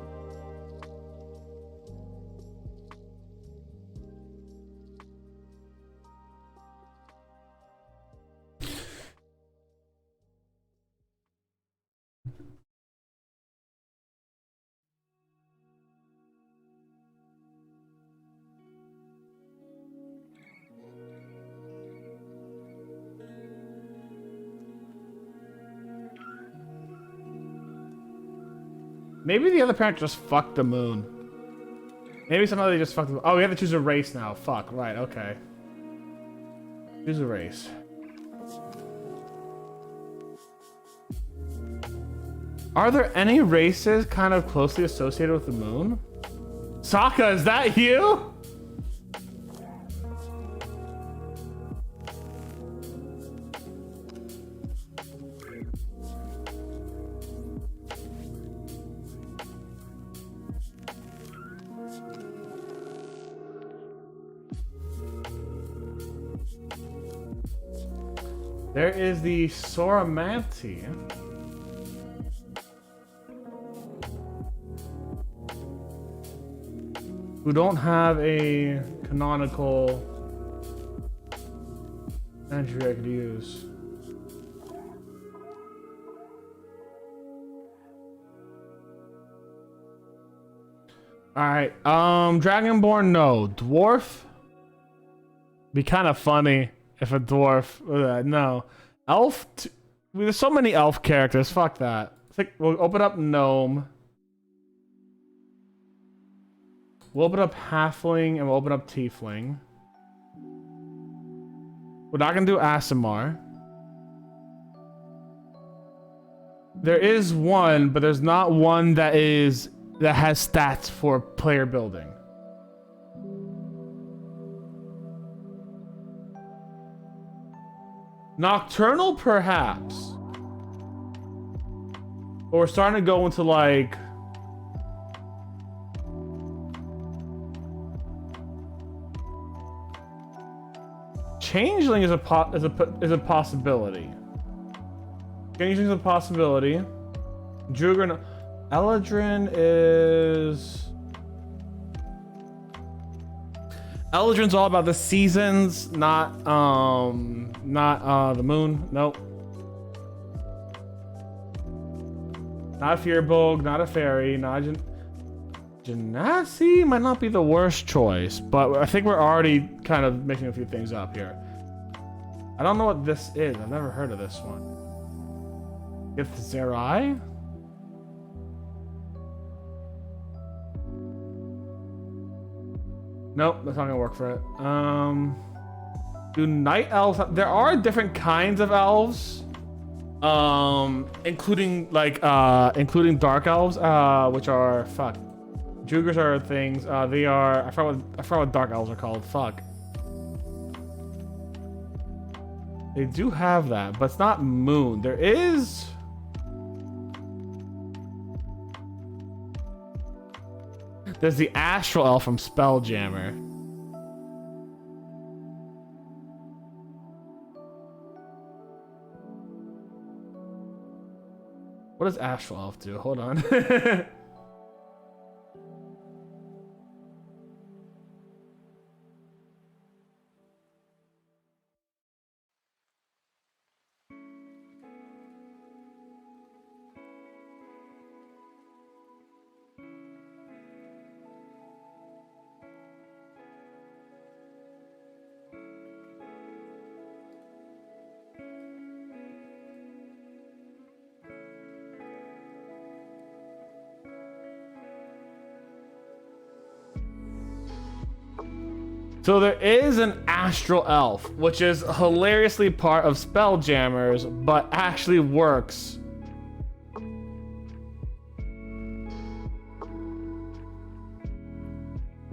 Maybe the other parent just fucked the moon. Maybe somehow they just fucked the... Oh, we have to choose a race now. Fuck, right, okay. Choose a race. Are there any races kind of closely associated with the moon? Sokka, is that you? There is the Soramanti. Who don't have a canonical entry I could use. Alright, Dragonborn, no. Dwarf? Be kind of funny. If a dwarf, no. Elf, there's so many elf characters, fuck that. We'll open up gnome. We'll open up halfling and we'll open up tiefling. We're not gonna do Aasimar. There is one, but there's not one that has stats for player building. Nocturnal, perhaps. But we're starting to go into like... Changeling is a possibility. Changeling is a possibility. Juggernaut... Eladrin is... Eladrin's all about the seasons, not the moon. Nope. Not a Fearbog, not a fairy, not a Genasi might not be the worst choice, but I think we're already kind of mixing a few things up here. I don't know what this is. I've never heard of this one. If Zerai? Nope, that's not gonna work for it. Do night elves? There are different kinds of elves, including dark elves, which are fuck. Jugers are things. They are. I forgot what dark elves are called. Fuck. They do have that, but it's not moon. There is. There's the astral elf from Spelljammer. What does astral elf do? Hold on. So there is an astral elf, which is hilariously part of Spelljammers, but actually works.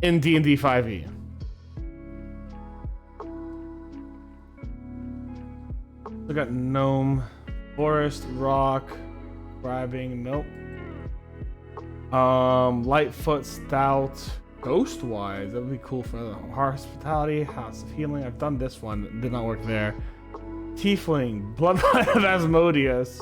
In D&D 5e. We got gnome, forest, rock, grabbing, nope. Lightfoot, stout, Ghostwise, that would be cool for the hospitality, house of healing. I've done this one, it did not work there. Tiefling, bloodline of Asmodeus.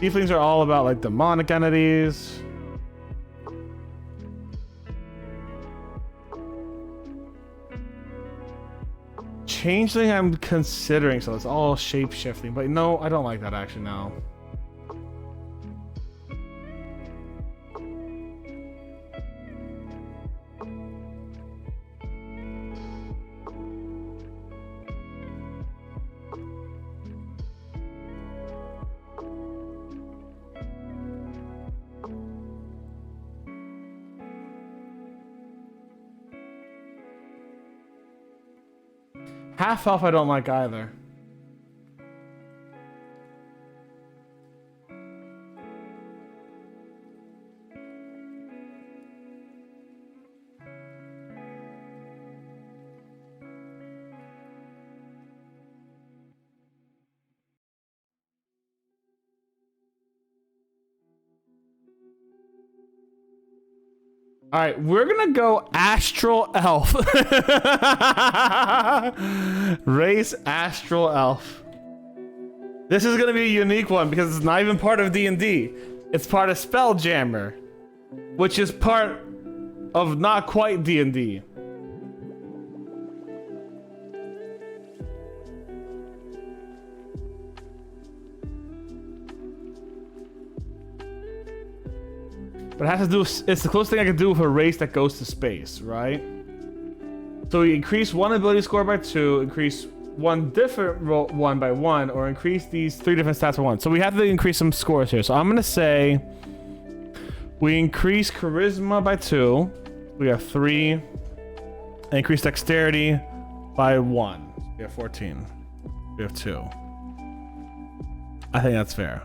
Tieflings are all about like demonic entities. Changeling I'm considering, so it's all shape-shifting, but no, I don't like that actually now. Half elf I don't like either. All right, we're gonna go astral elf. Race astral elf. This is gonna be a unique one because it's not even part of D&D. It's part of Spelljammer, which is part of not quite D&D. But it has to do, it's the closest thing I can do with a race that goes to space, right? So we increase one ability score by 2, increase one different roll 1 by 1, or increase these 3 different stats by 1. So we have to increase some scores here. So I'm gonna say we increase charisma by 2. We have 3. And increase dexterity by 1. We have 14. We have 2. I think that's fair.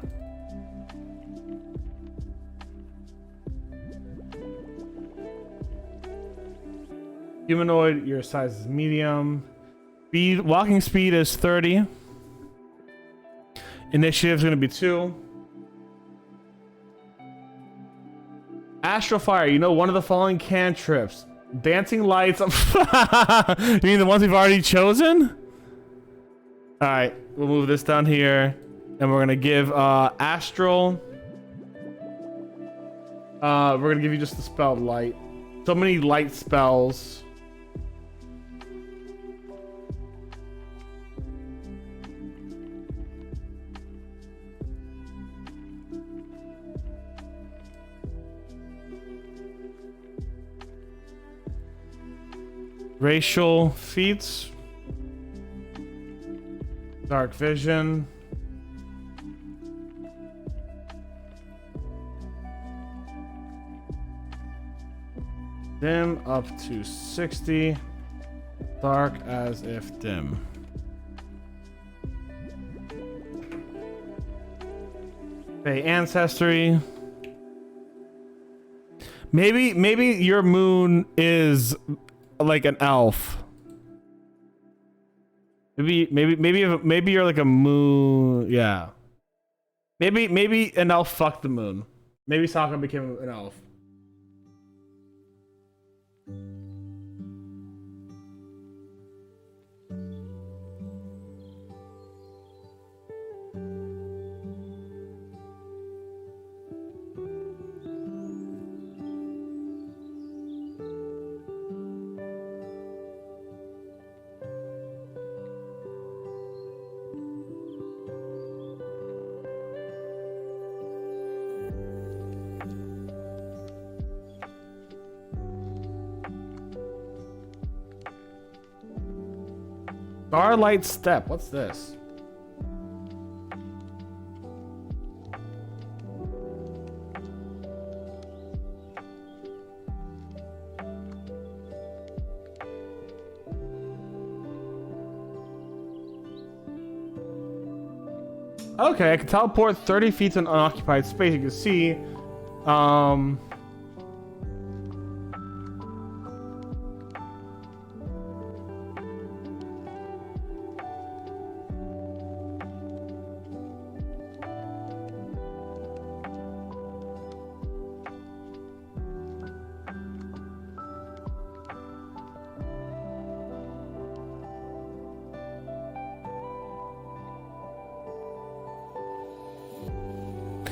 Humanoid, your size is medium. Speed, walking speed is 30. Initiative is going to be 2. Astral Fire, you know one of the following cantrips. Dancing lights. You mean the ones we've already chosen? Alright, we'll move this down here. And we're going to give Astral. We're going to give you just the spell light. So many light spells. Racial feats. Dark vision. Dim up to 60. Dark as if dim. Okay, ancestry. Maybe your moon is like an elf. Maybe you're like a moon. Yeah. Maybe an elf fucked the moon. Maybe Sokka became an elf. Starlight Step. What's this? Okay, I can teleport 30 feet to an unoccupied space. You can see,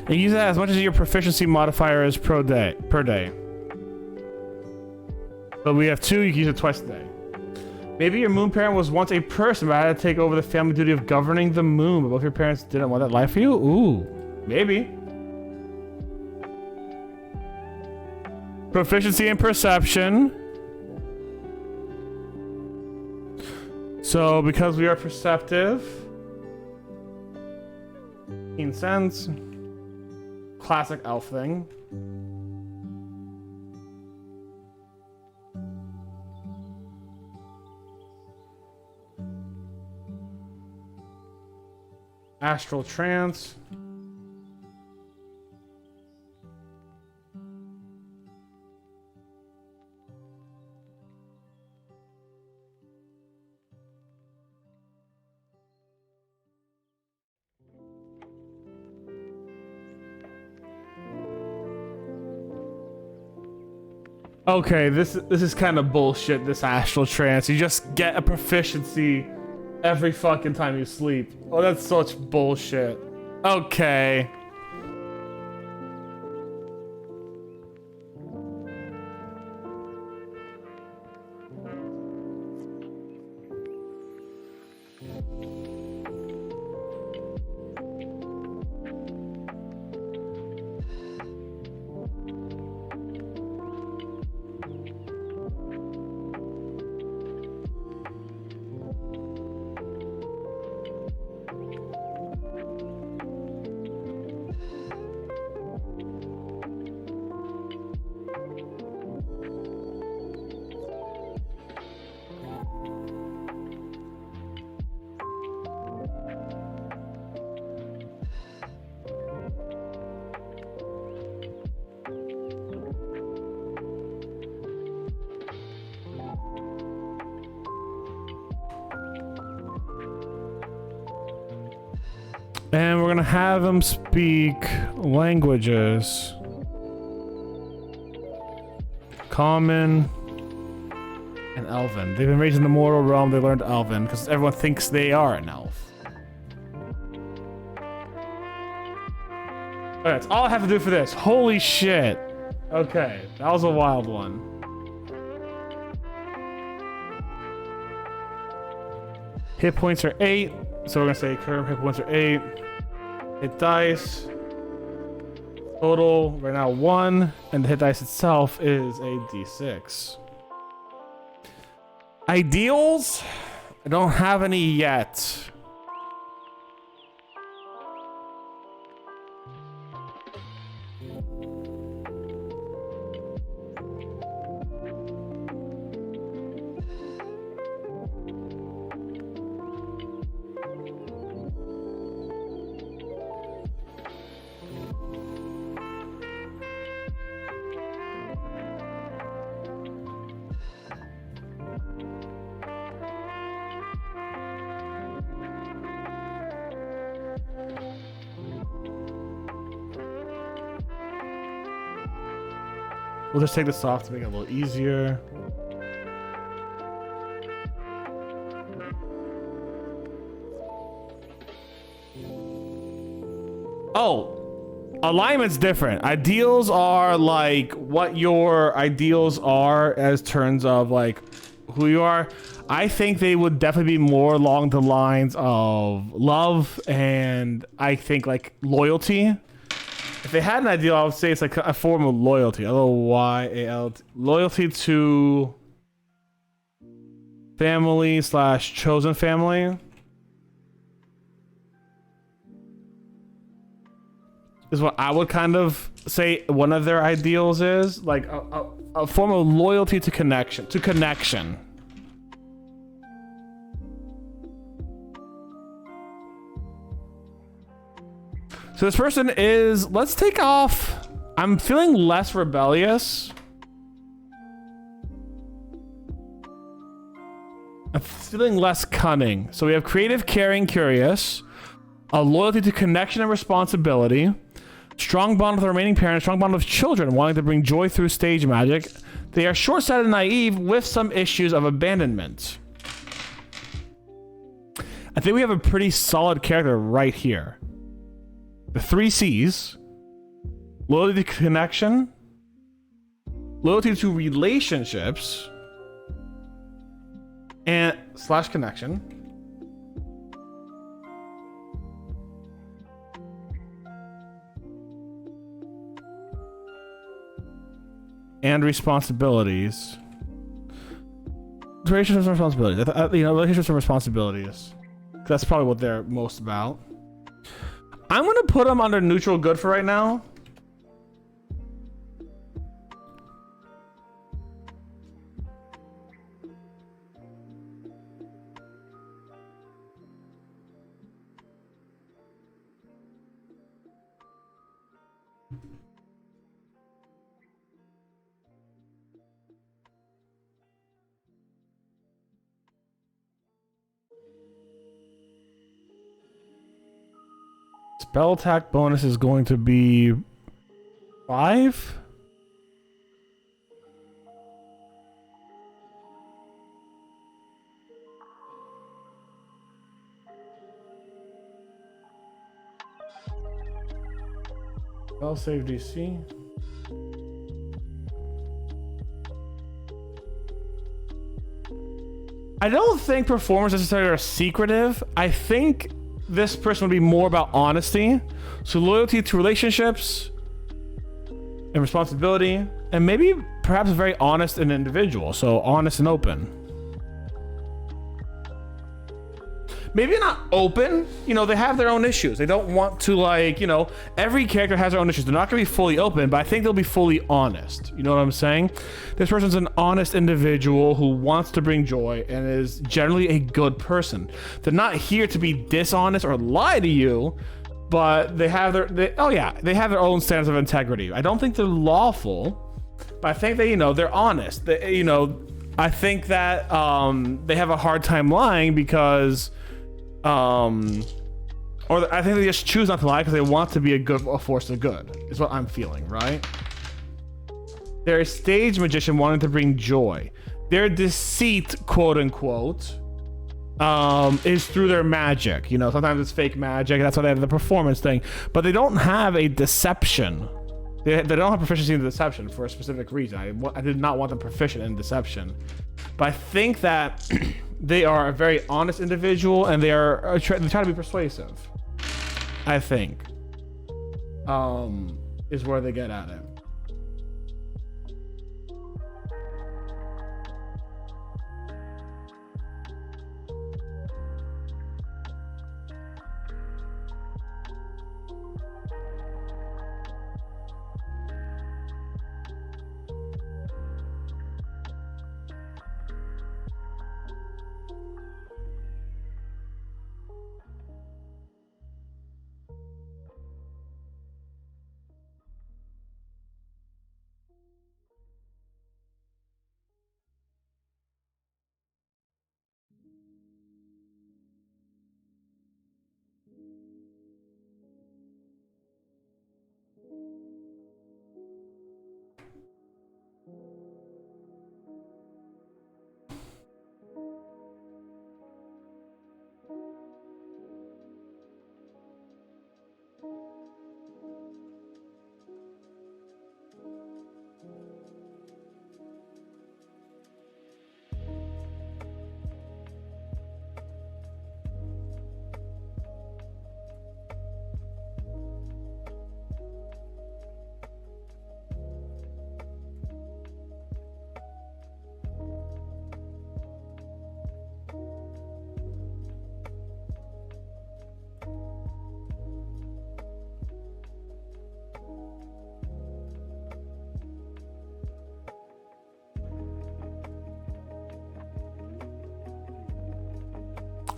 you use that as much as your proficiency modifier is per day. But we have 2, you can use it twice a day. Maybe your moon parent was once a person, but had to take over the family duty of governing the moon. But both your parents didn't want that life for you? Ooh, maybe. Proficiency and perception. So because we are perceptive, 15 cents. Classic elf thing. Astral trance. Okay, this is kind of bullshit, this astral trance. You just get a proficiency every fucking time you sleep. Oh, that's such bullshit. Okay. And we're gonna have them speak languages. Common and Elven. They've been raised in the mortal realm, they learned Elven, because everyone thinks they are an elf. Okay, that's all I have to do for this. Holy shit. Okay, that was a wild one. Hit points are 8, so we're gonna say current hit points are 8. Hit dice. Total right now 1, and the hit dice itself is a d6. Ideals? I don't have any yet. We'll just take this off to make it a little easier. Oh, alignment's different. Ideals are like what your ideals are as terms of like who you are. I think they would definitely be more along the lines of love and I think like loyalty. If they had an ideal, I would say it's like a form of loyalty. Loyalty to family slash chosen family is what I would kind of say one of their ideals is, like a form of loyalty to connection. So this person is, let's take off, I'm feeling less rebellious. I'm feeling less cunning. So we have creative, caring, curious, a loyalty to connection and responsibility, strong bond with the remaining parents, strong bond with children, wanting to bring joy through stage magic. They are short-sighted and naive with some issues of abandonment. I think we have a pretty solid character right here. The 3 C's, loyalty to connection, loyalty to relationships, and slash connection, and responsibilities. Relationships and responsibilities. Relationships and responsibilities. That's probably what they're most about. I'm gonna put them under neutral good for right now. Spell attack bonus is going to be 5. Spell save DC. I don't think performers necessarily are secretive. I think this person would be more about honesty. So loyalty to relationships and responsibility, and maybe perhaps very honest and individual. So honest and open. Maybe not open, you know, they have their own issues. They don't want to, like, you know, every character has their own issues. They're not gonna be fully open, but I think they'll be fully honest. You know what I'm saying? This person's an honest individual who wants to bring joy and is generally a good person. They're not here to be dishonest or lie to you, but they have they have their own standards of integrity. I don't think they're lawful, but I think they, you know, they're honest. They, you know, I think that they have a hard time lying because or I think they just choose not to lie because they want to be a force of good, is what I'm feeling, right? They're a stage magician wanting to bring joy. Their deceit, quote unquote, is through their magic. You know, sometimes it's fake magic. That's why they have the performance thing. But they don't have a deception. They don't have proficiency in deception for a specific reason. I did not want them proficient in deception. But I think that they are a very honest individual, and they try to be persuasive. I think is where they get at it.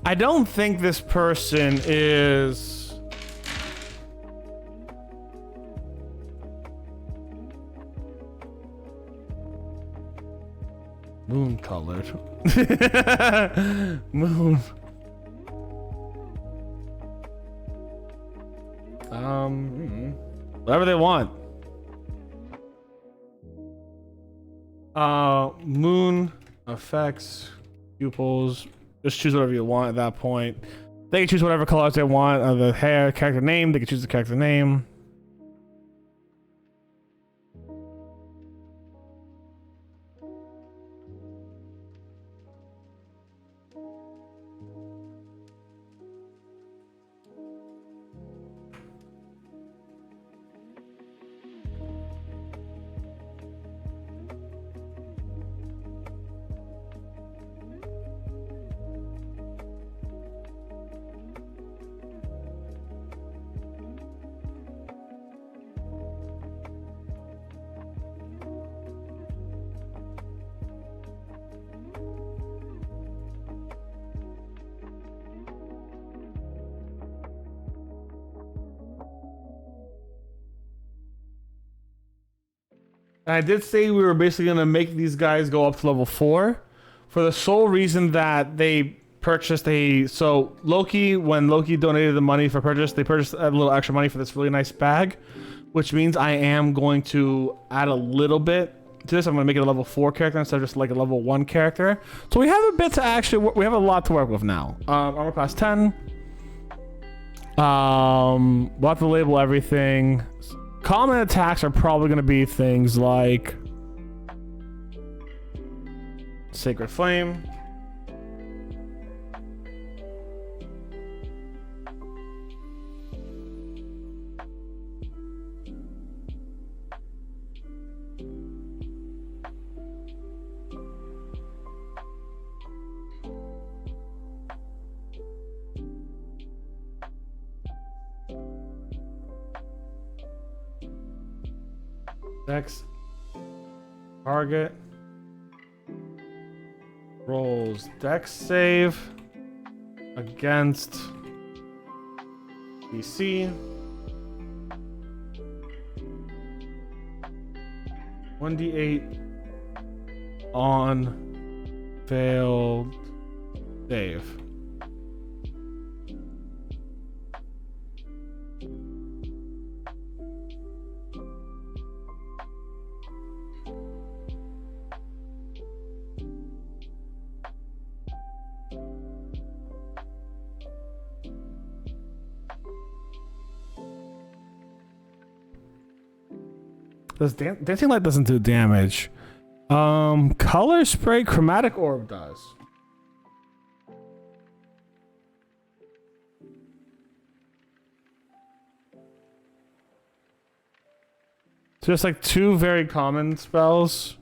I don't think this person is... moon colored. Moon. Whatever they want. Moon effects, pupils. Just choose whatever you want at that point. They can choose whatever colors they want. The hair, character name. They can choose the character name. And I did say we were basically going to make these guys go up to level 4 for the sole reason that they purchased so Loki, when Loki donated the money for purchase, they purchased a little extra money for this really nice bag, which means I am going to add a little bit to this. I'm going to make it a level 4 character instead of just like a level 1 character. So we have a bit to actually, we have a lot to work with now. Armor class 10. We'll have to label everything. Common attacks are probably going to be things like Sacred Flame, Dex target rolls Dex save against DC 1d8 on failed save. Does dancing light doesn't do damage. Color spray chromatic orb does. So just like 2 very common spells.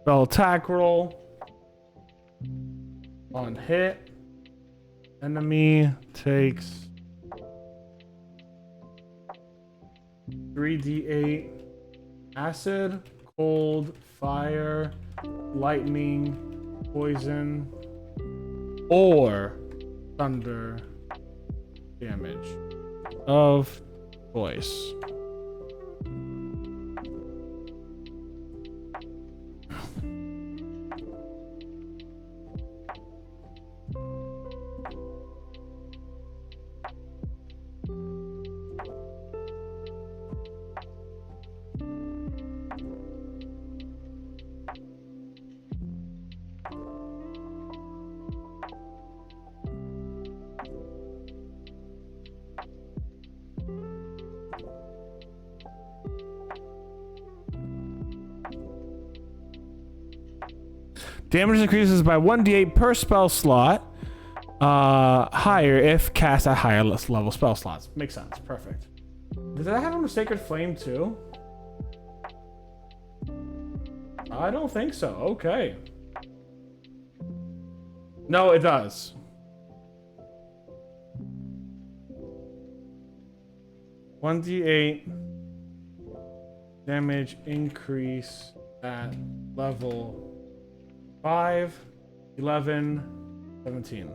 Spell attack roll. On hit, enemy takes 3d8 acid, cold, fire, lightning, poison, or thunder damage of choice. Damage increases by 1d8 per spell slot. Higher if cast at higher level spell slots. Makes sense. Perfect. Did that happen with Sacred Flame too? I don't think so. Okay. No, it does. One D8 damage increase at level 5, 11, 17.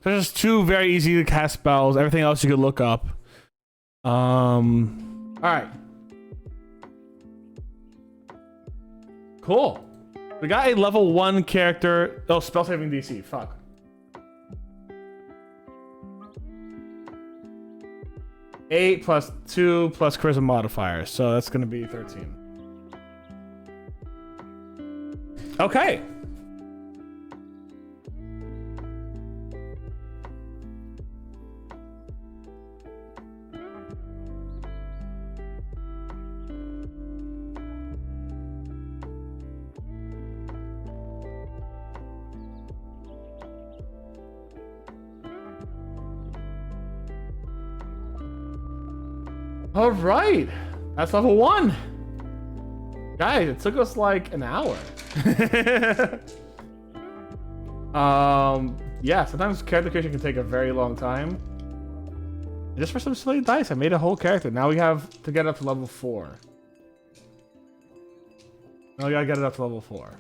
There's just two very easy to cast spells. Everything else you could look up. All right. Cool. We got a level 1 character. Oh, spell saving DC. Fuck. Eight plus 2 plus charisma modifier. So that's going to be 13. Okay. All right, that's level 1. Guys, it took us like an hour. Yeah, sometimes character creation can take a very long time. Just for some silly dice, I made a whole character. Now we have to get up to level 4. Now we gotta get it up to level 4.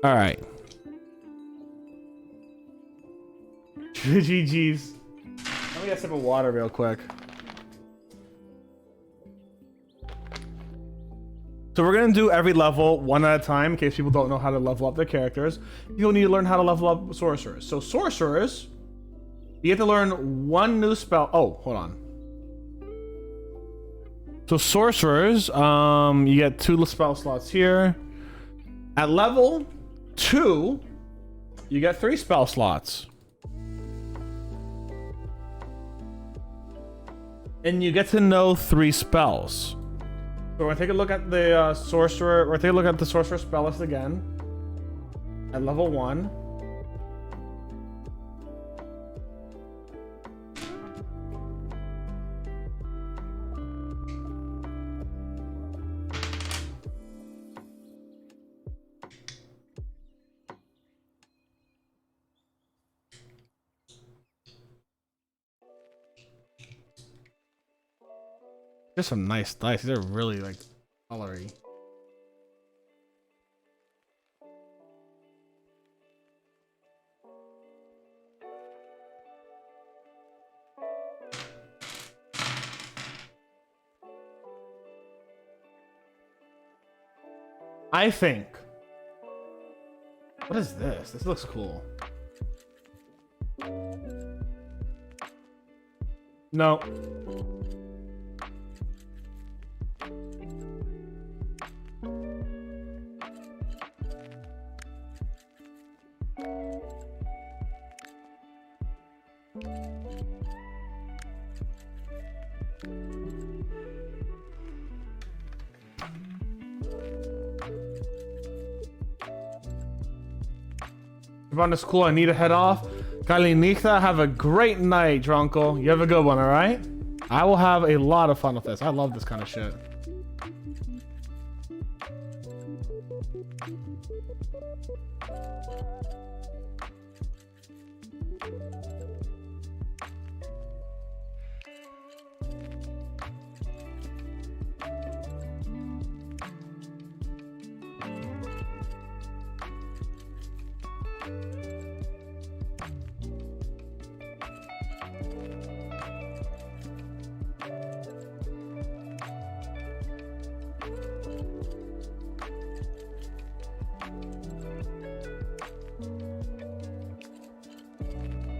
All right. GG's. Let me get a sip of water real quick. So we're gonna do every level one at a time in case people don't know how to level up their characters. People need to learn how to level up sorcerers. So sorcerers, you get to learn one new spell. Oh, hold on. So sorcerers, you get 2 spell slots here. At level 2, you get 3 spell slots. And you get to know 3 spells. So we're gonna take a look at the sorcerer. We're gonna take a look at the sorcerer spell list again. At level 1. There's some nice dice. These are really like colory. I think. What is this? This looks cool. No. Botanist Cool, I need to head off. Kalinitha, have a great night, Drunkle. You have a good one, alright? I will have a lot of fun with this. I love this kind of shit.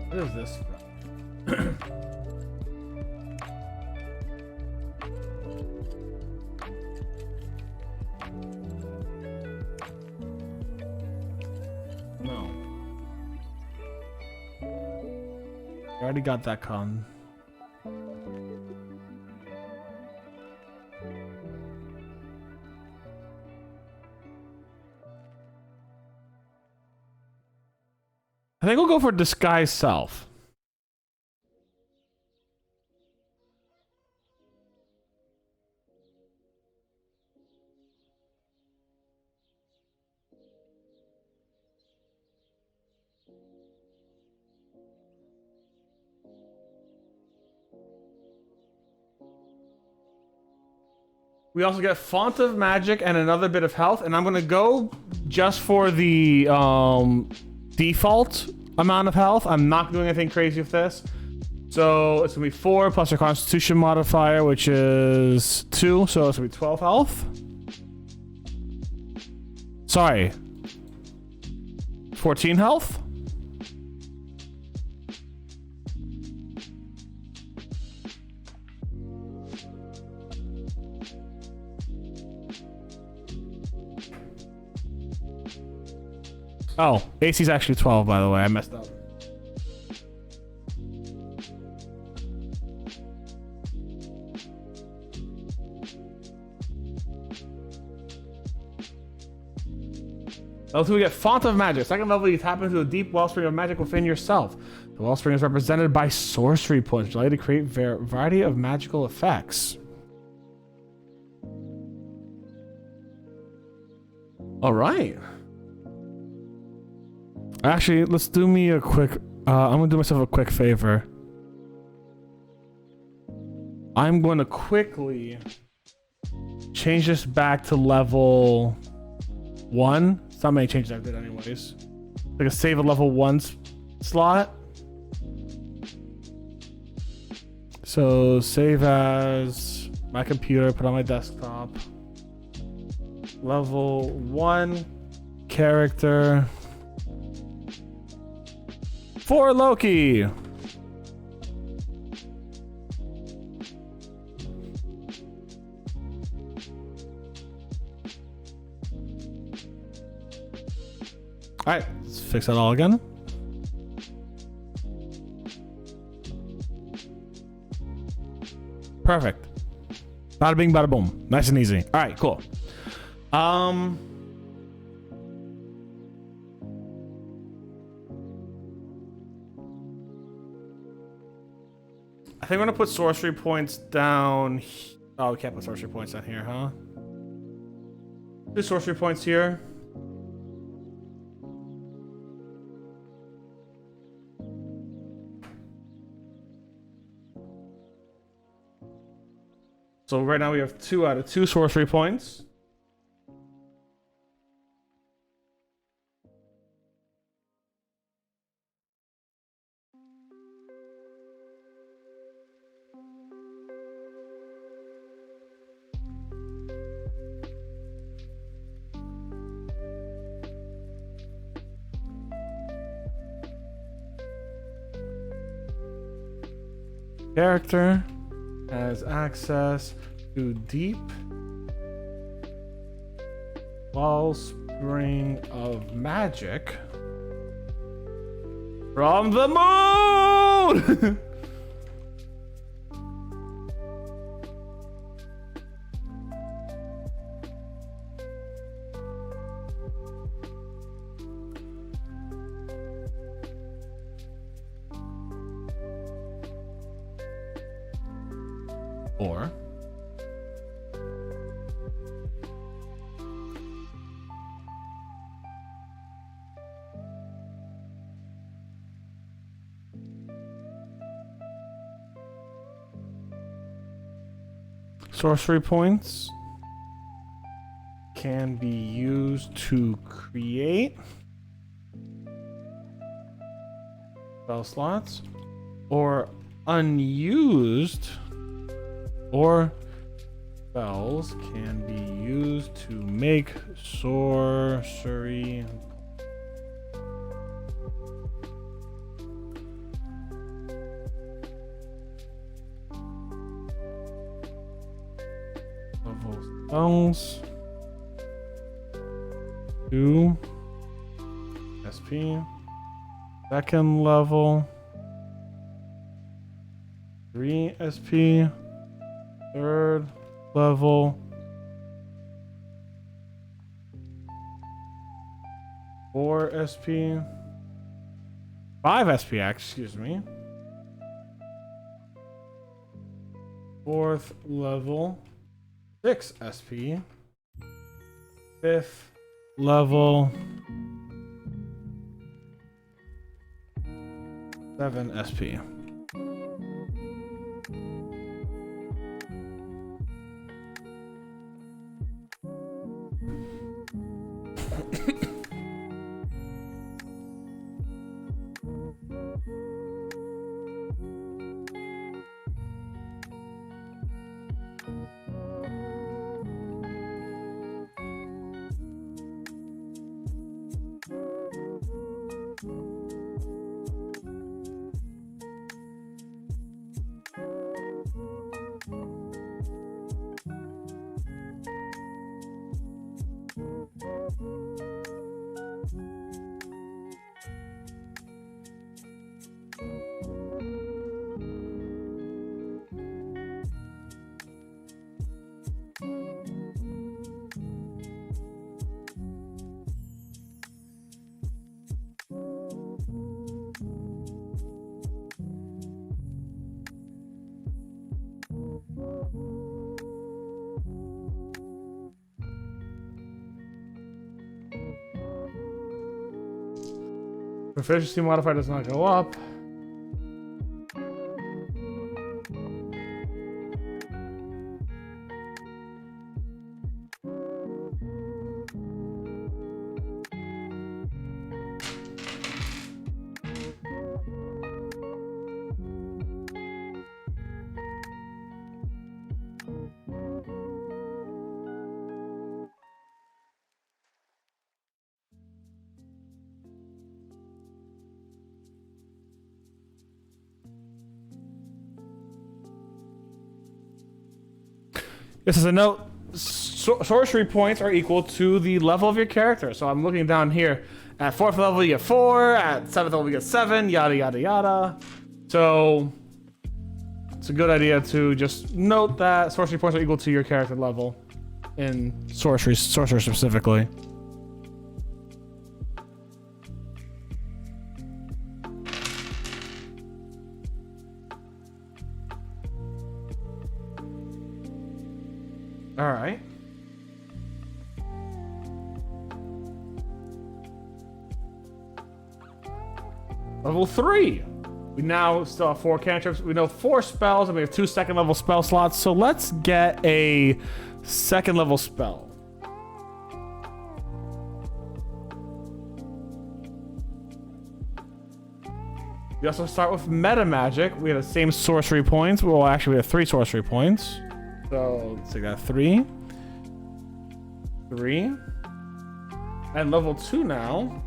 What is this? No. I already got that con. I think we'll go for disguise self. We also get Font of Magic and another bit of health, and I'm gonna go just for the default amount of health. I'm not doing anything crazy with this. So it's gonna be 4 plus our Constitution modifier, which is 2, so it's gonna be 12 health. Sorry. 14 health? Oh, AC's actually 12, by the way. I messed up. Level 2, we get Font of Magic. Second level, you tap into a deep wellspring of magic within yourself. The wellspring is represented by sorcery points, which allow you to create a variety of magical effects. All right. Actually, let's do me a quick... I'm gonna do myself a quick favor. I'm going to quickly change this back to level 1. It's not many changes I did anyways. Like a save a level 1 slot. So save as my computer, put on my desktop. Level 1 character. For Loki. All right, let's fix that all again. Perfect. Bada bing, bada boom. Nice and easy. All right, cool. I think I'm gonna put sorcery points down. Oh, we can't put sorcery points down here, huh? Do sorcery points here. So right now we have 2 out of 2 sorcery points. Character has access to deep wellspring of magic from the moon. Or sorcery points can be used to create spell slots, or unused or spells can be used to make sorcery level spells 2 SP, second level 3 SP, third level 4 SP, 5 SPX, excuse me. 4th level, 6 SP. 5th level, 7 SP. Proficiency modifier does not go up. This is a note. Sorcery points are equal to the level of your character. So I'm looking down here. At 4th level, you get 4. At 7th level, you get 7. Yada, yada, yada. So it's a good idea to just note that sorcery points are equal to your character level in sorcery specifically. All right. Level 3. We now still have 4 cantrips. We know 4 spells, and we have 2 second level spell slots. So let's get a second level spell. We also start with meta magic. We have the same sorcery points. Well, actually, we have 3 sorcery points. So let's take that 3. And level 2 now.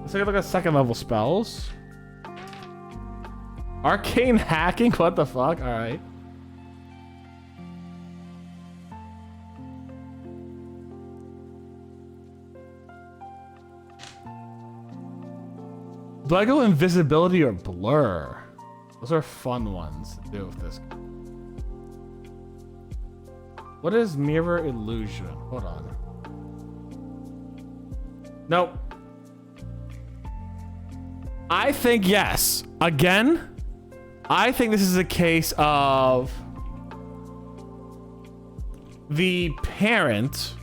Let's take a look at second level spells. Arcane hacking? What the fuck? Alright. Do I go invisibility or blur? Those are fun ones to do with this. What is mirror illusion? Hold on. Nope. I think yes. Again, I think this is a case of the parent.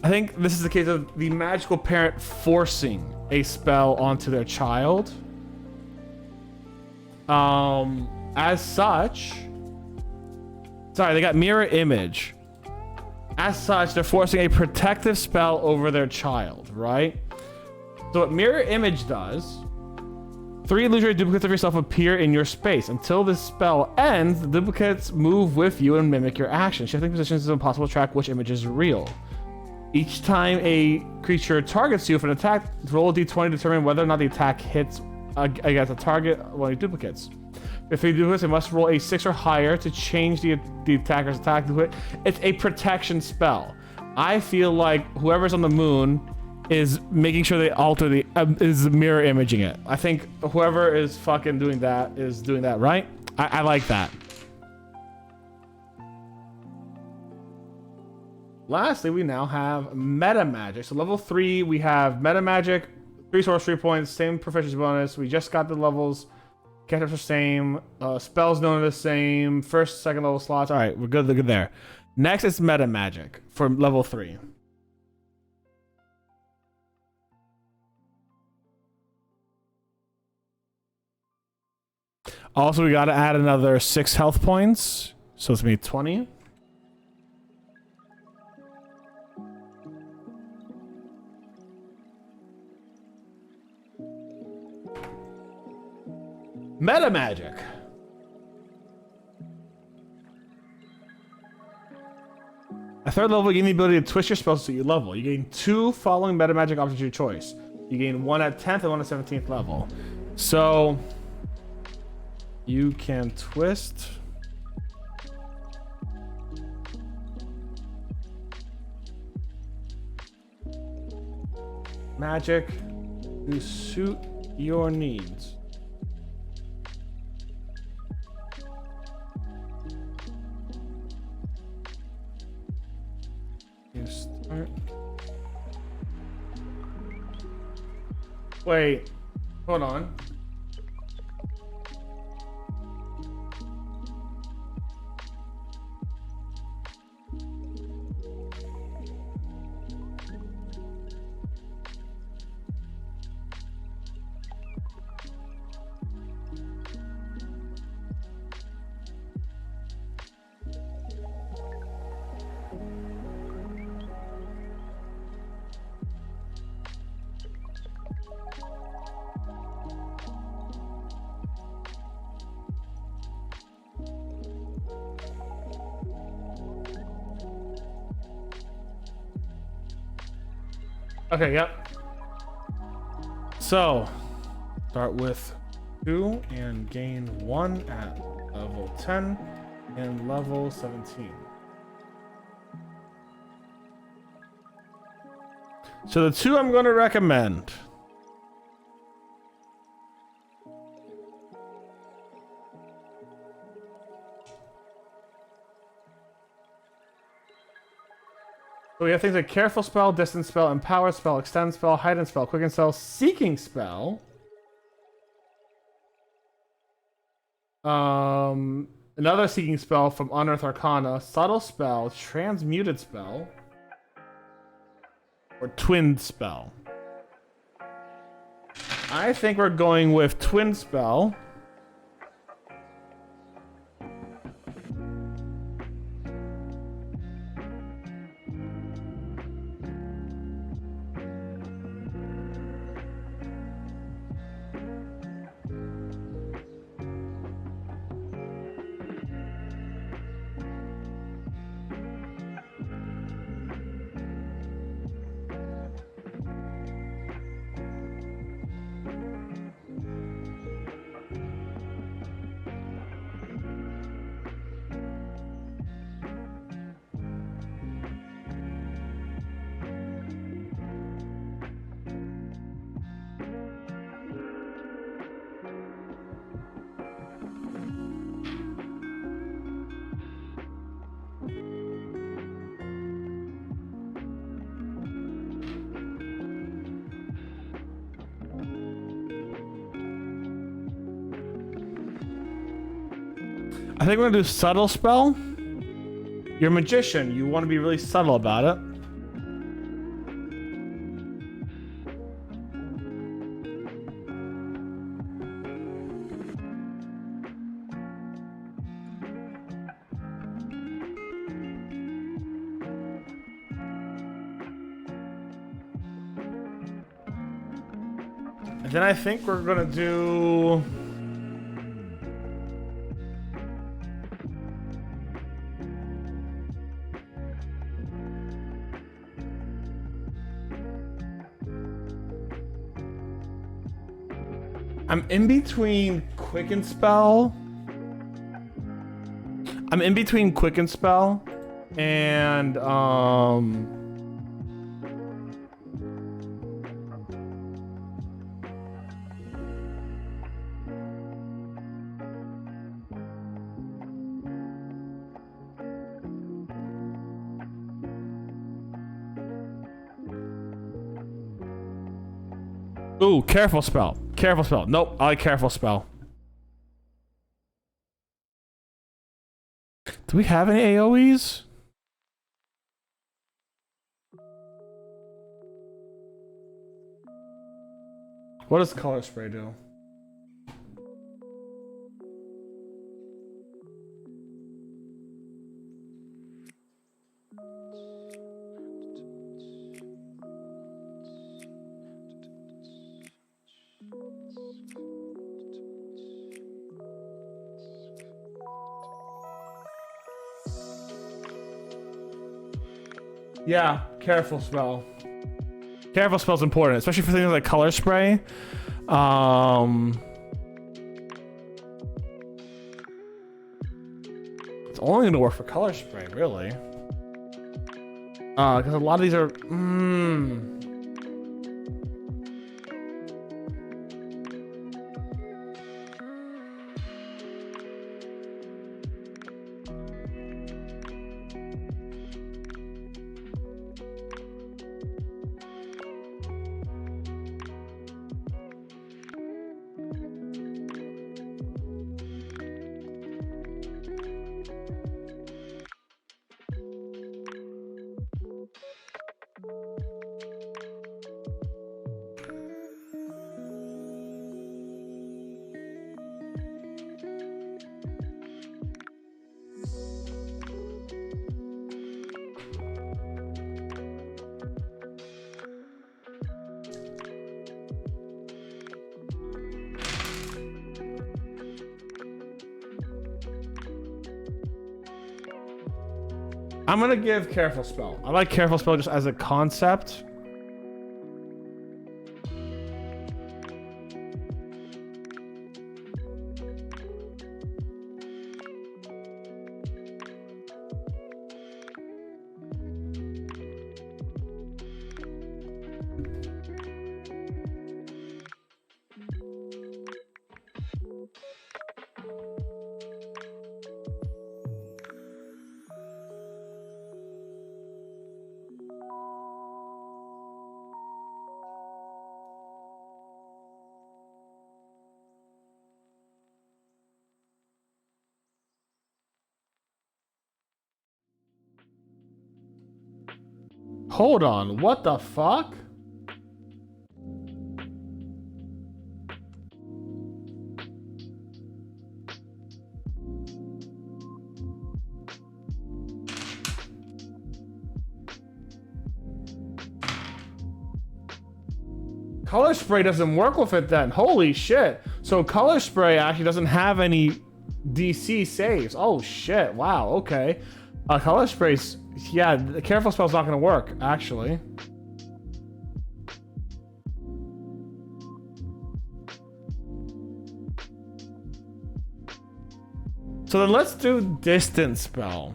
I think this is the case of the magical parent forcing a spell onto their child. As such, sorry, they got mirror image. As such, they're forcing a protective spell over their child, right? So what mirror image does, 3 illusory duplicates of yourself appear in your space. Until this spell ends, the duplicates move with you and mimic your actions. Shifting positions is impossible to track which image is real. Each time a creature targets you for an attack, roll a d20 to determine whether or not the attack hits against a target one of your duplicates. If you do this, it must roll a 6 or higher to change the attacker's attack. It's a protection spell. I feel like whoever's on the moon is making sure they alter the is mirror imaging it. I think whoever is fucking doing that is doing that right. I like that. Lastly, we now have meta magic. So level 3, we have meta magic. 3 sorcery points, same proficiency bonus. We just got the levels. Cantrips are same. Spells known as the same. First, second level slots. All right, we're good. Good there. Next is meta magic for level 3. Also, we got to add another 6 health points, so it's gonna be 20. Meta magic. At 3rd level, you gain the ability to twist your spells to your level. You gain 2 following meta magic options to your choice. You gain 1 at 10th and 1 at 17th level. So you can twist magic to suit your needs. You start. Wait, hold on. Okay, yep. So, start with 2 and gain 1 at level 10 and level 17. So the 2 I'm going to recommend. So we have things like Careful Spell, Distance Spell, Empower Spell, Extend Spell, Hidden Spell, Quicken Spell, Seeking Spell. Another Seeking Spell from Unearth Arcana, Subtle Spell, Transmuted Spell, or Twin Spell. I think we're going with Twin Spell. I think we're gonna do Subtle Spell. You're a magician. You want to be really subtle about it. And then I think we're gonna do... I'm in between Quicken Spell. I'm in between Quicken Spell and Ooh, careful spell. Careful spell. Nope, I like careful spell. Do we have any AoEs? What does color spray do? Yeah, careful spell. Careful spell's important, especially for things like color spray. It's only gonna work for color spray, really. Because a lot of these are. I'm gonna give careful spell. I like careful spell just as a concept. Hold on, what the fuck? Color spray doesn't work with it then. Holy shit. So color spray actually doesn't have any DC saves. Oh shit. Wow. Okay. Color spray's, yeah, the careful spell's not gonna work, actually. So then let's do distance spell.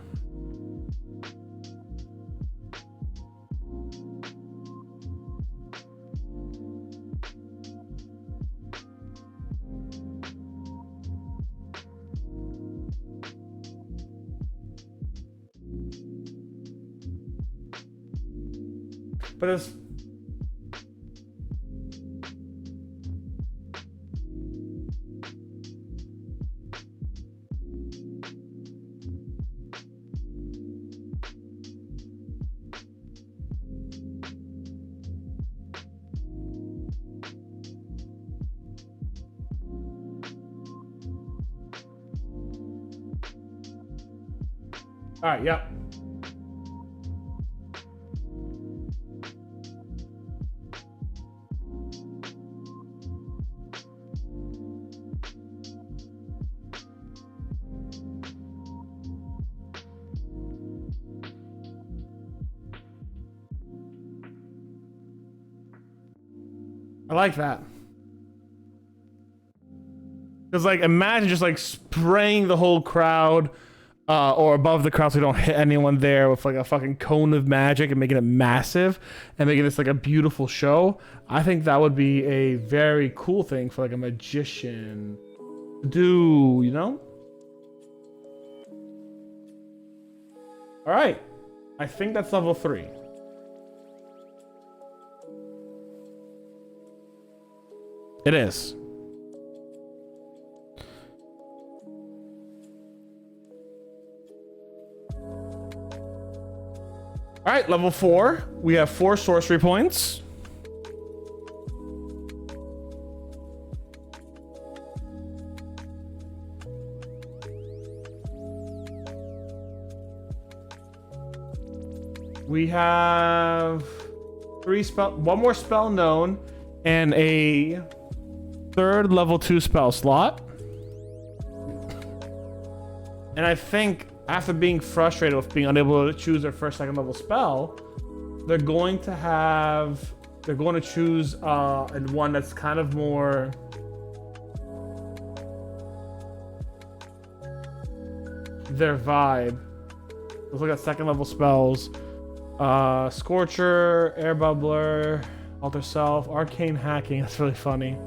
But it's... All right, yep. I like that. Because, like, imagine just, like, spraying the whole crowd or above the crowd so you don't hit anyone there with, like, a fucking cone of magic and making it massive and making this, like, a beautiful show. I think that would be a very cool thing for, like, a magician to do, you know? All right. I think that's level 3. It is. All right, level 4. We have 4 sorcery points. We have 1 more spell known and a 3rd level 2 spell slot. And I think after being frustrated with being unable to choose their 1st, 2nd level spell, they're going to choose one that's kind of more their vibe. Let's look at 2nd level spells. Scorcher, Air Bubbler, Alter Self, Arcane Hacking. That's really funny.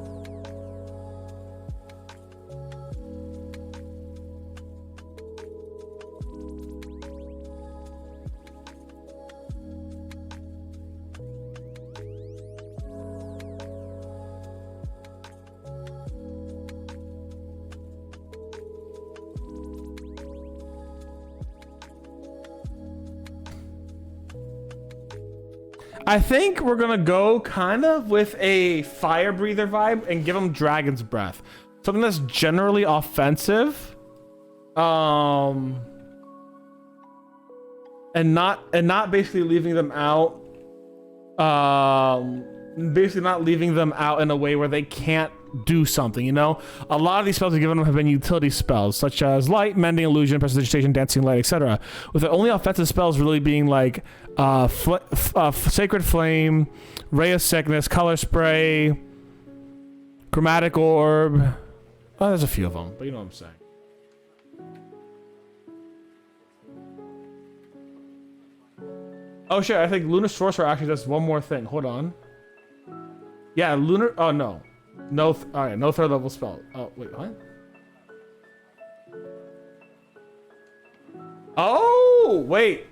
I think we're gonna go kind of with a fire breather vibe and give them Dragon's Breath, something that's generally offensive, and not basically leaving them out, basically not leaving them out in a way where they can't do something. You know, a lot of these spells we've given them have been utility spells, such as Light, Mending, Illusion, Prestidigitation, Dancing Light, etc. With the only offensive spells really being like Sacred Flame, Ray of Sickness, Color Spray, Chromatic Orb. Oh, there's a few of them, but you know what I'm saying. Oh shit, I think Lunar Sorcerer actually does one more thing. Hold on. Yeah, Lunar... Oh, no. No, alright, no 3rd level spell. Oh, wait, what? Oh, wait.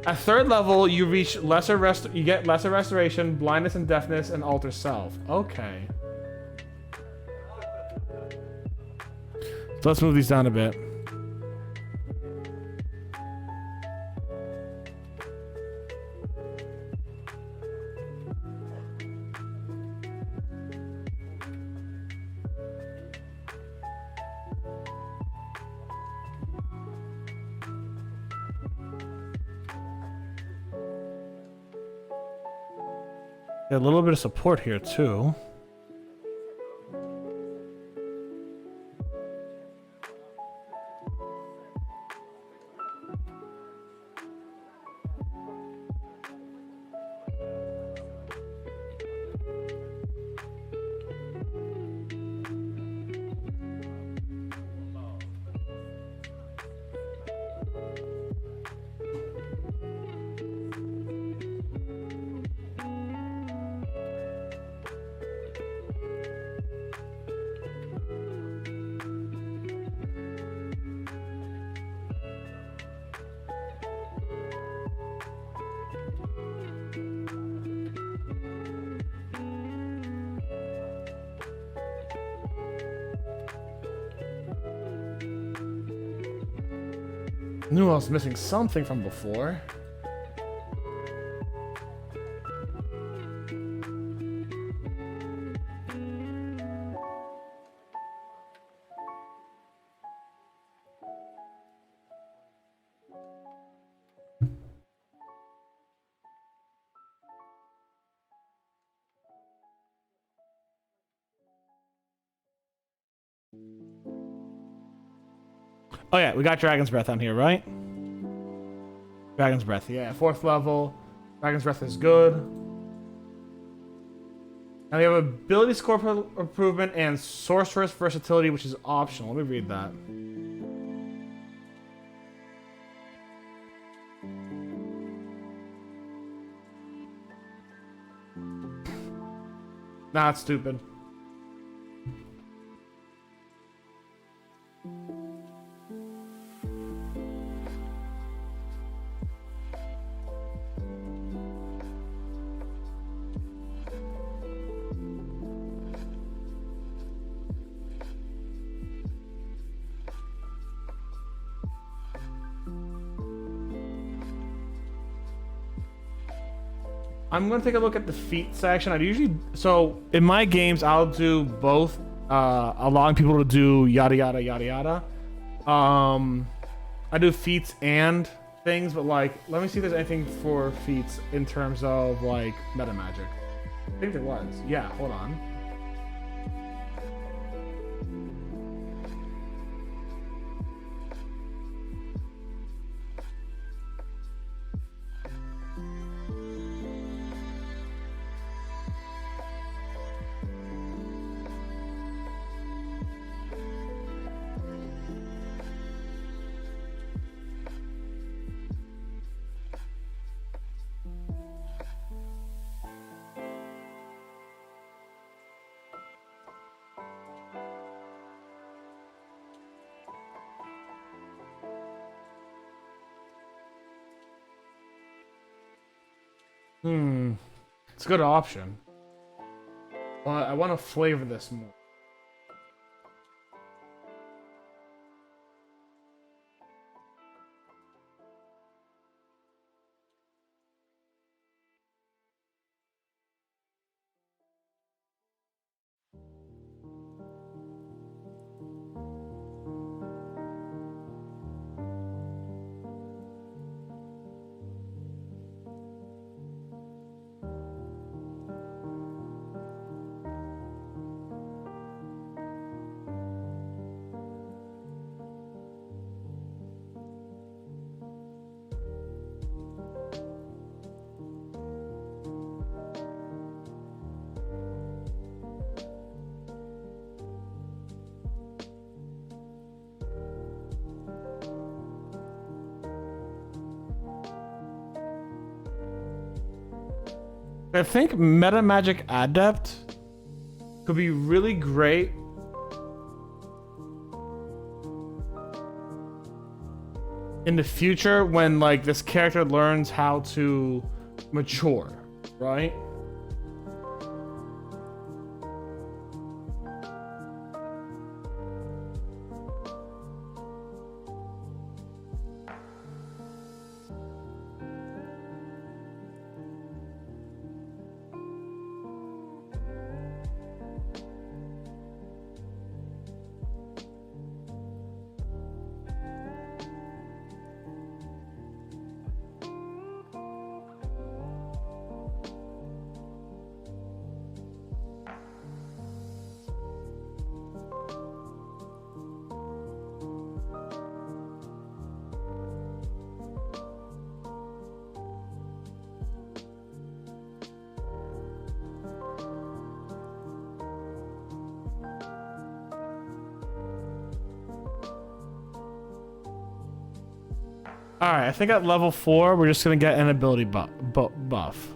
At 3rd level, you reach you get lesser restoration, blindness and deafness, and alter self. Okay. So let's move these down a bit. A little bit of support here too. Knew I was missing something from before. Oh yeah, we got Dragon's Breath on here, right? Dragon's Breath, yeah. 4th level. Dragon's Breath is good. Now we have ability score improvement and sorceress versatility, which is optional. Let me read that. Nah, it's stupid. I'm gonna take a look at the feat section. I usually, so in my games, I'll do both, allowing people to do yada yada yada yada. I do feats and things, but like, let me see if there's anything for feats in terms of like meta magic. I think there was. Yeah, hold on. It's a good option. But I want to flavor this more. I think Meta Magic Adept could be really great in the future when like this character learns how to mature, right? All right, I think at level 4, we're just gonna get an ability buff.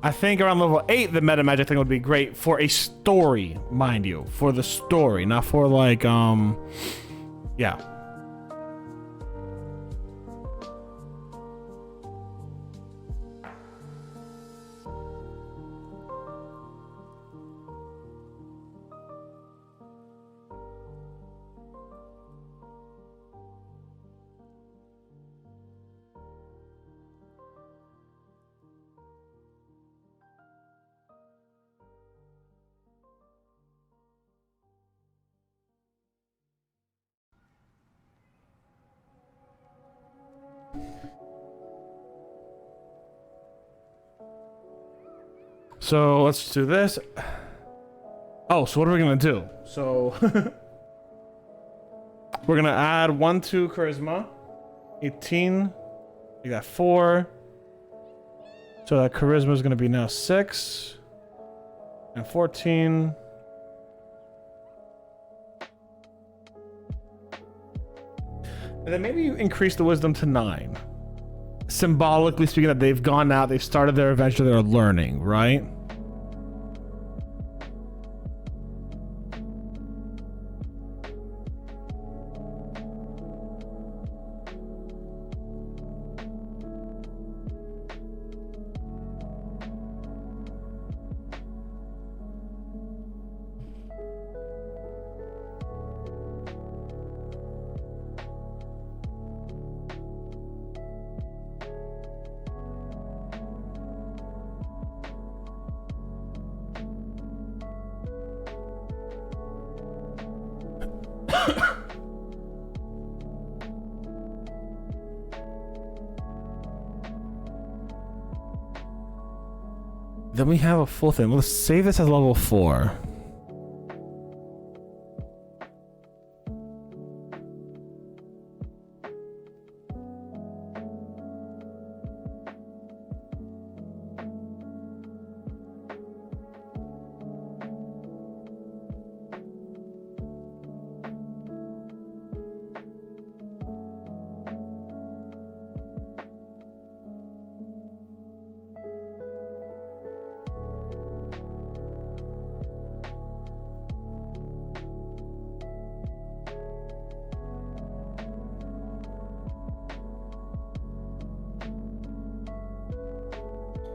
I think around level 8, the meta magic thing would be great for a story, mind you. For the story, not for like, yeah. So let's do this. Oh, so what are we gonna do? So we're gonna add 1 to charisma. 18. You got 4. So that charisma is gonna be now 6 and 14. And then maybe you increase the wisdom to 9. Symbolically speaking, that they've gone out, they've started their adventure, they're learning, right? then we have a full thing. Let's save this as level 4.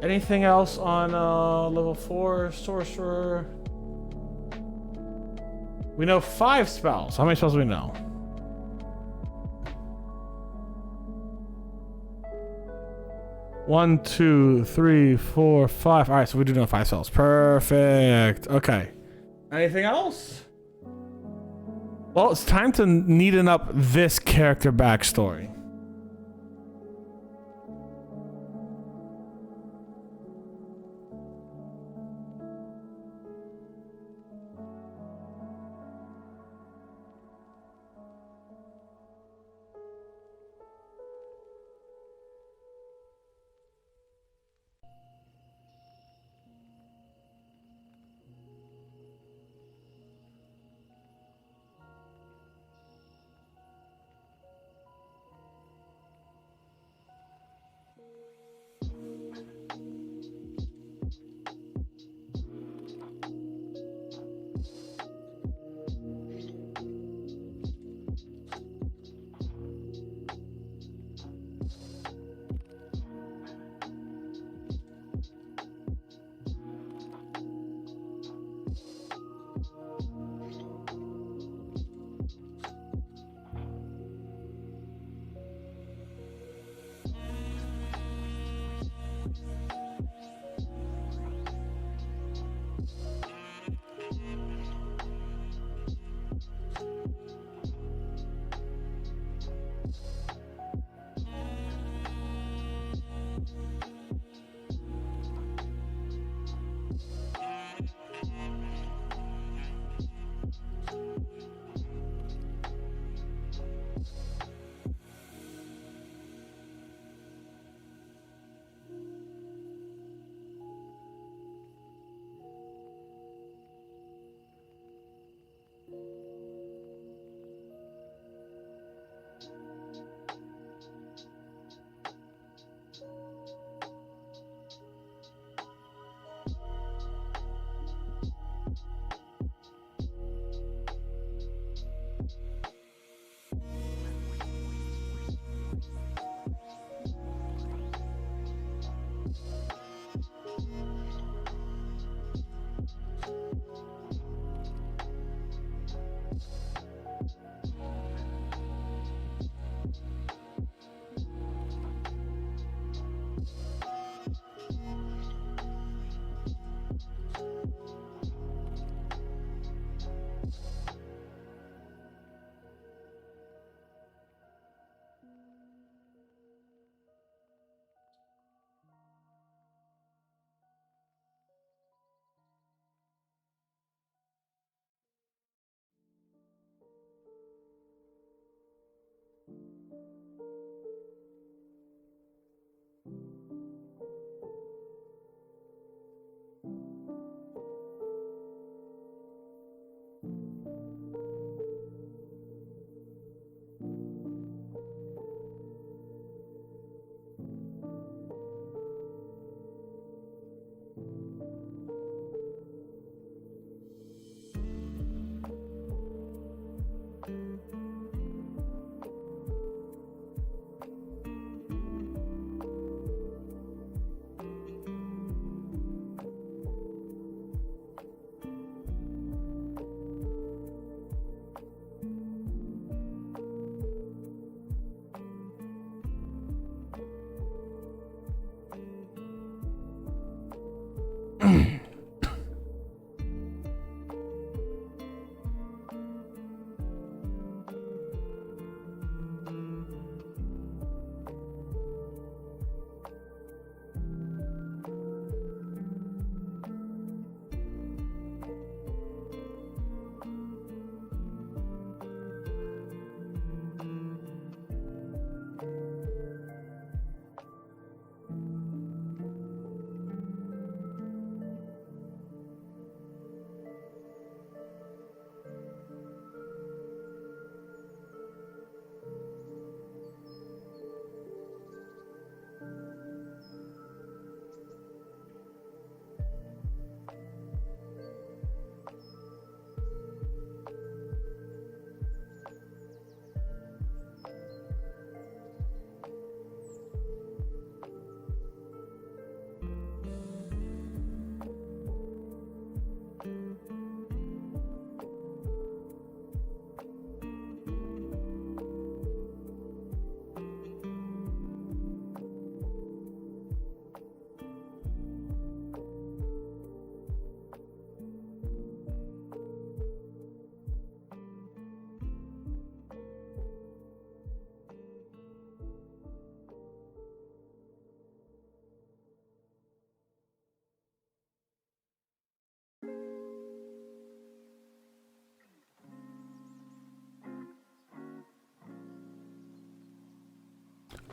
Anything else on level 4 sorcerer? We know 5 spells. How many spells do we know? One, two, three, four, 5. All right, so we do know 5 spells. Perfect. Okay. Anything else? Well, it's time to neaten up this character backstory.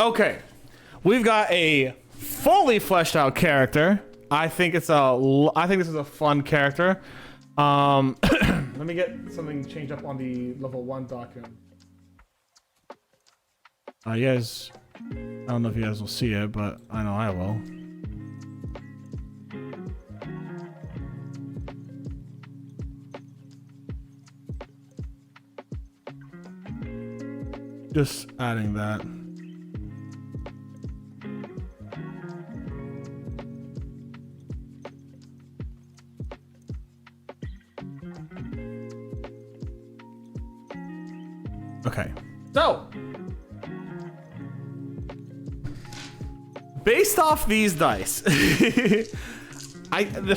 Okay, we've got a fully fleshed out character. I think this is a fun character. Let me get something changed up on the level 1 document. You guys, I don't know if you guys will see it, but I know I will. Just adding that. Okay, so based off these dice, the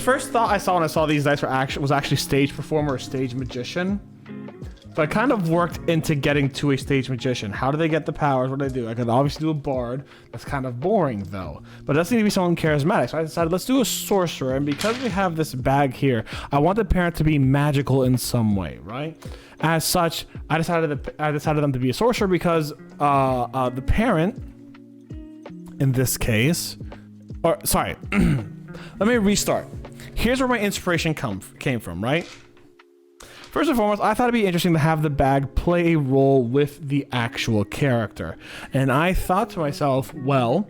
first thought I saw when I saw these dice was actually stage performer or stage magician. So I kind of worked into getting to a stage magician. How do they get the powers? What do they do? I could obviously do a bard. That's kind of boring though. But it does need to be someone charismatic. So I decided let's do a sorcerer. And because we have this bag here, I want the parent to be magical in some way, right? As such, I decided them to be a sorcerer because the parent, in this case, or sorry, let me restart. Here's where my inspiration came from, right? First and foremost, I thought it'd be interesting to have the bag play a role with the actual character. And I thought to myself, well,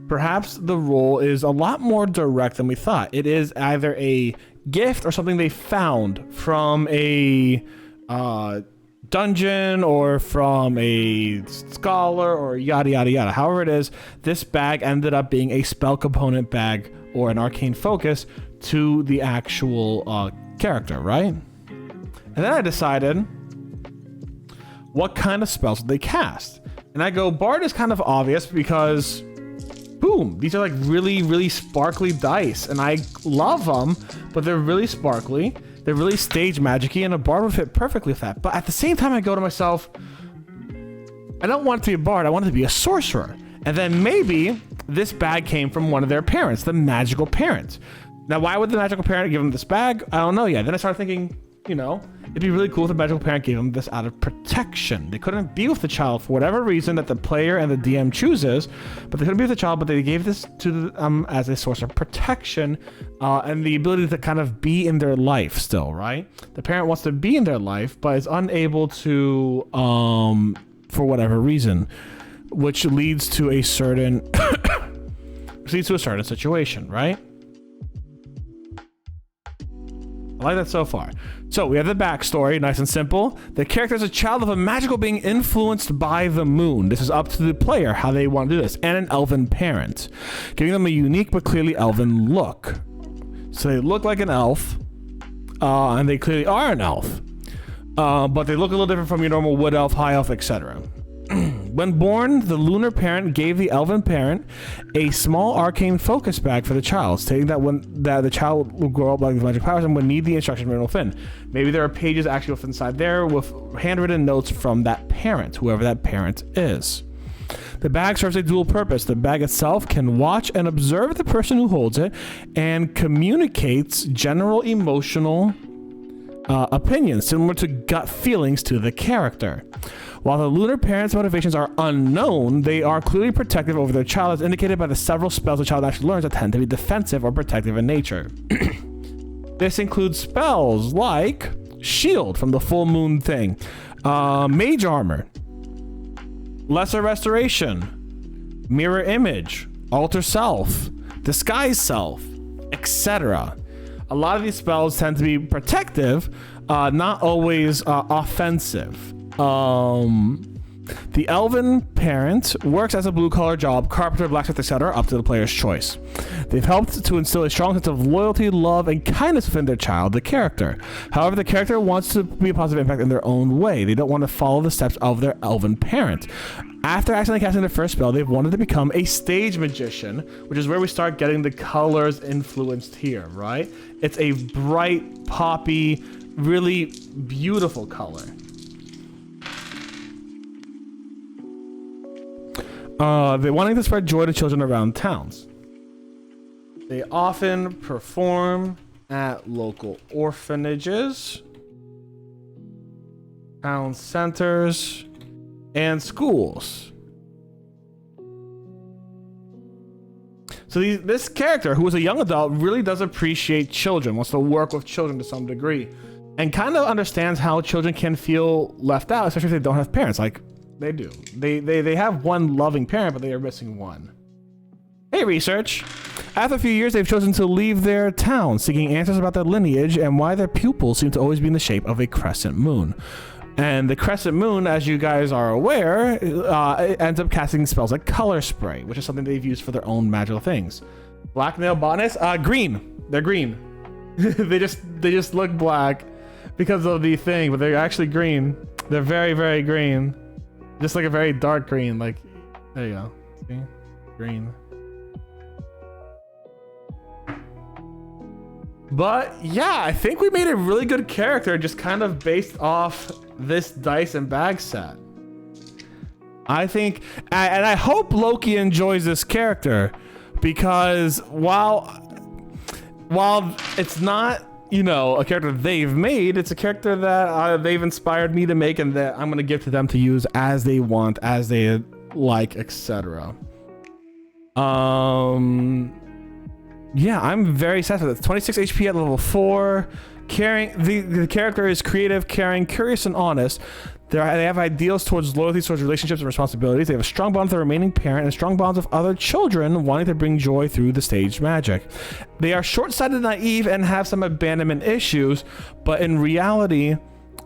perhaps the role is a lot more direct than we thought. It is either a gift or something they found from a dungeon or from a scholar or yada yada yada. However it is, this bag ended up being a spell component bag or an arcane focus to the actual character, right? And then I decided, what kind of spells did they cast? And I go, Bard is kind of obvious because, boom, these are like really, really sparkly dice. And I love them, but they're really sparkly. They're really stage magic-y, and a Bard would fit perfectly with that. But at the same time, I go to myself, I don't want it to be a Bard, I want it to be a sorcerer. And then maybe this bag came from one of their parents, the magical parent. Now, why would the magical parent give them this bag? I don't know yet. Then I started thinking, you know, it'd be really cool if the magical parent gave them this out of protection. They couldn't be with the child for whatever reason that the player and the DM chooses, but they couldn't be with the child, but they gave this to them as a source of protection and the ability to kind of be in their life still, right? The parent wants to be in their life, but is unable to for whatever reason, which leads to a certain situation, right? I like that so far. So we have the backstory, nice and simple. The character is a child of a magical being influenced by the moon. This is up to the player how they want to do this, and an elven parent, giving them a unique but clearly elven look. So they look like an elf, and they clearly are an elf, but they look a little different from your normal wood elf, high elf, etc. When born, the lunar parent gave the elven parent a small arcane focus bag for the child, stating that the child will grow up like with magic powers and would need the instruction written within. Maybe there are pages actually within inside there with handwritten notes from that parent, whoever that parent is. The bag serves a dual purpose. The bag itself can watch and observe the person who holds it and communicates general emotional opinions, similar to gut feelings to the character. While the lunar parent's motivations are unknown, they are clearly protective over their child, as indicated by the several spells the child actually learns that tend to be defensive or protective in nature. This includes spells like Shield from the full moon thing, Mage Armor, Lesser Restoration, Mirror Image, Alter Self, Disguise Self, etc. A lot of these spells tend to be protective, not always offensive. The elven parent works as a blue-collar job, carpenter, blacksmith, etc., up to the player's choice. They've helped to instill a strong sense of loyalty, love, and kindness within their child, the character. However, the character wants to be a positive impact in their own way. They don't want to follow the steps of their elven parent. After accidentally casting their first spell, they've wanted to become a stage magician, which is where we start getting the colors influenced here, right? It's a bright, poppy, really beautiful color. They're wanting to spread joy to children around towns. They often perform at local orphanages, town centers, and schools. So this character, who is a young adult, really does appreciate children, wants to work with children to some degree, and kind of understands how children can feel left out, especially if they don't have parents. Like they do. They have one loving parent, but they are missing one. Hey, research. After a few years, they've chosen to leave their town, seeking answers about their lineage and why their pupils seem to always be in the shape of a crescent moon. And the crescent moon, as you guys are aware, it ends up casting spells like color spray, which is something they've used for their own magical things. Black male botanists, green. They're green. they just look black because of the thing, but they're actually green. They're very, very green. Just like a very dark green. Like, there you go. See? Green. But yeah, I think we made a really good character just kind of based off this dice and bag set. I think, and I hope Loki enjoys this character, because while it's not, you know, a character they've made, it's a character that they've inspired me to make, and that I'm gonna give to them to use as they want, as they like, etc. Yeah, I'm very sad with it. 26 HP at level 4. Caring, the character is creative, caring, curious, and honest. They have ideals towards loyalty, towards relationships and responsibilities. They have a strong bond with their remaining parent and strong bonds with other children wanting to bring joy through the staged magic. They are short-sighted, naive, and have some abandonment issues, but in reality,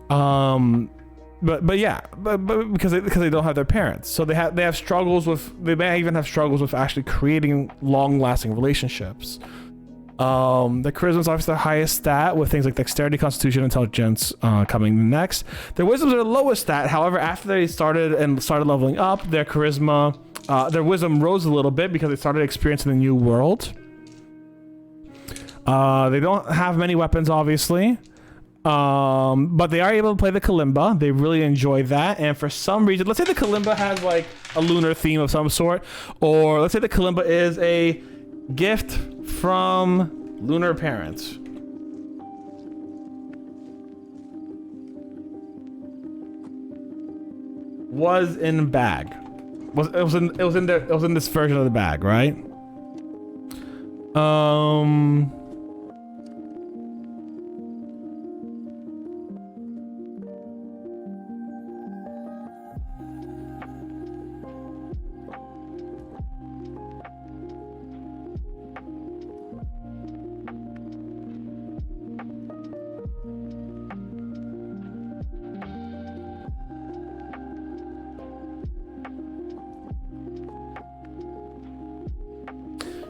but because they don't have their parents, so they have struggles with, they may even have struggles with actually creating long-lasting relationships. The charisma is obviously their highest stat, with things like dexterity, constitution, intelligence coming next. Their wisdom is their lowest stat. However, after they started leveling up, their charisma, their wisdom rose a little bit because they started experiencing the new world. They don't have many weapons, obviously. But they are able to play the kalimba. They really enjoy that, and for some reason, let's say the kalimba has like a lunar theme of some sort, or let's say the kalimba is a gift from lunar parents. Was in bag. It was in this version of the bag, right?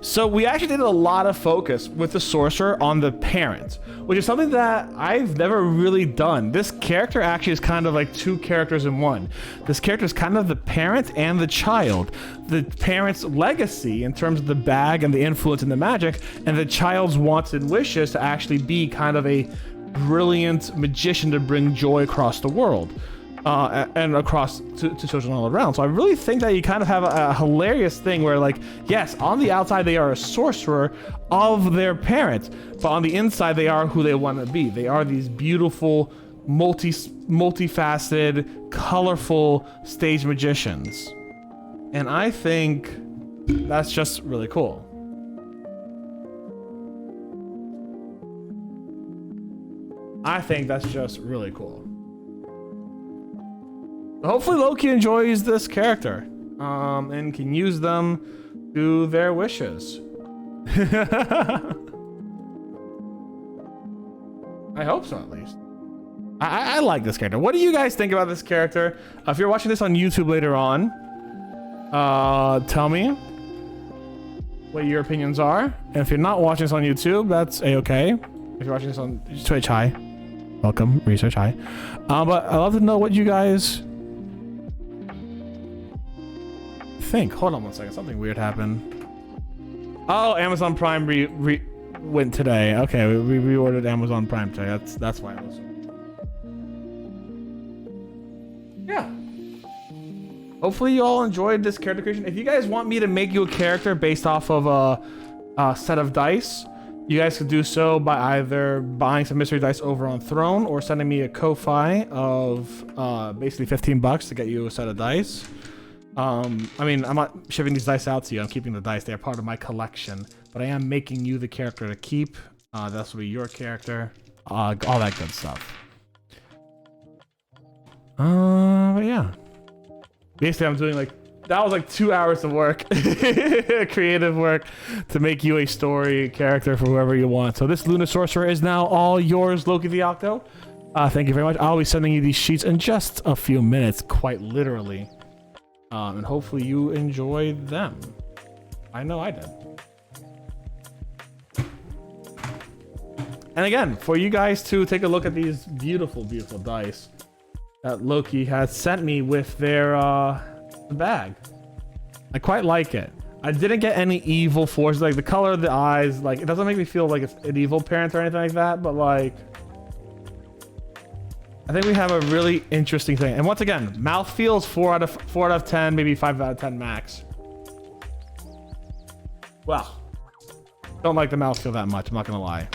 So we actually did a lot of focus with the sorcerer on the parent, which is something that I've never really done. This character actually is kind of like two characters in one. This character is kind of the parent and the child. The parent's legacy in terms of the bag and the influence in the magic, and the child's wants and wishes to actually be kind of a brilliant magician to bring joy across the world. And across to children all around. So I really think that you kind of have a hilarious thing where, like, yes, on the outside they are a sorcerer of their parents, but on the inside they are who they want to be. They are these beautiful, multifaceted, colorful stage magicians. And I think that's just really cool. I think that's just really cool. Hopefully Loki enjoys this character and can use them to their wishes. I hope so, at least. I like this character. What do you guys think about this character? If you're watching this on YouTube later on, tell me what your opinions are. And if you're not watching this on YouTube, that's a-okay. If you're watching this on Twitch, hi. Welcome, research, hi. But I'd love to know what you guys think. Hold on one second, something weird happened. Oh, Amazon Prime went today. Okay, we reordered Amazon Prime today. That's why I was. Yeah. Hopefully you all enjoyed this character creation. If you guys want me to make you a character based off of a set of dice, you guys could do so by either buying some mystery dice over on Throne or sending me a Ko-Fi of basically $15 to get you a set of dice. I mean, I'm not shipping these dice out to you. I'm keeping the dice. They're part of my collection. But I am making you the character to keep. This will be your character. All that good stuff. But yeah. Basically, I'm doing like, that was like 2 hours of work. Creative work to make you a story character for whoever you want. So this Luna Sorcerer is now all yours, Loki the Octo. Thank you very much. I'll be sending you these sheets in just a few minutes, quite literally. And hopefully you enjoy them. I know I did. And again, for you guys to take a look at these beautiful, beautiful dice that Loki has sent me with their bag. I quite like it. I didn't get any evil forces, like the color of the eyes, like it doesn't make me feel like it's an evil parent or anything like that, but like I think we have a really interesting thing. And once again, mouth feels 4 out of 10, maybe 5 out of 10 max. Well, don't like the mouthfeel that much, I'm not gonna lie.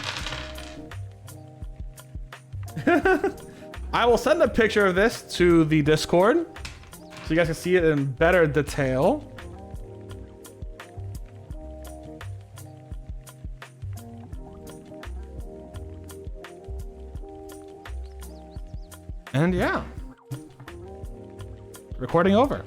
I will send a picture of this to the Discord so you guys can see it in better detail. And yeah, recording over.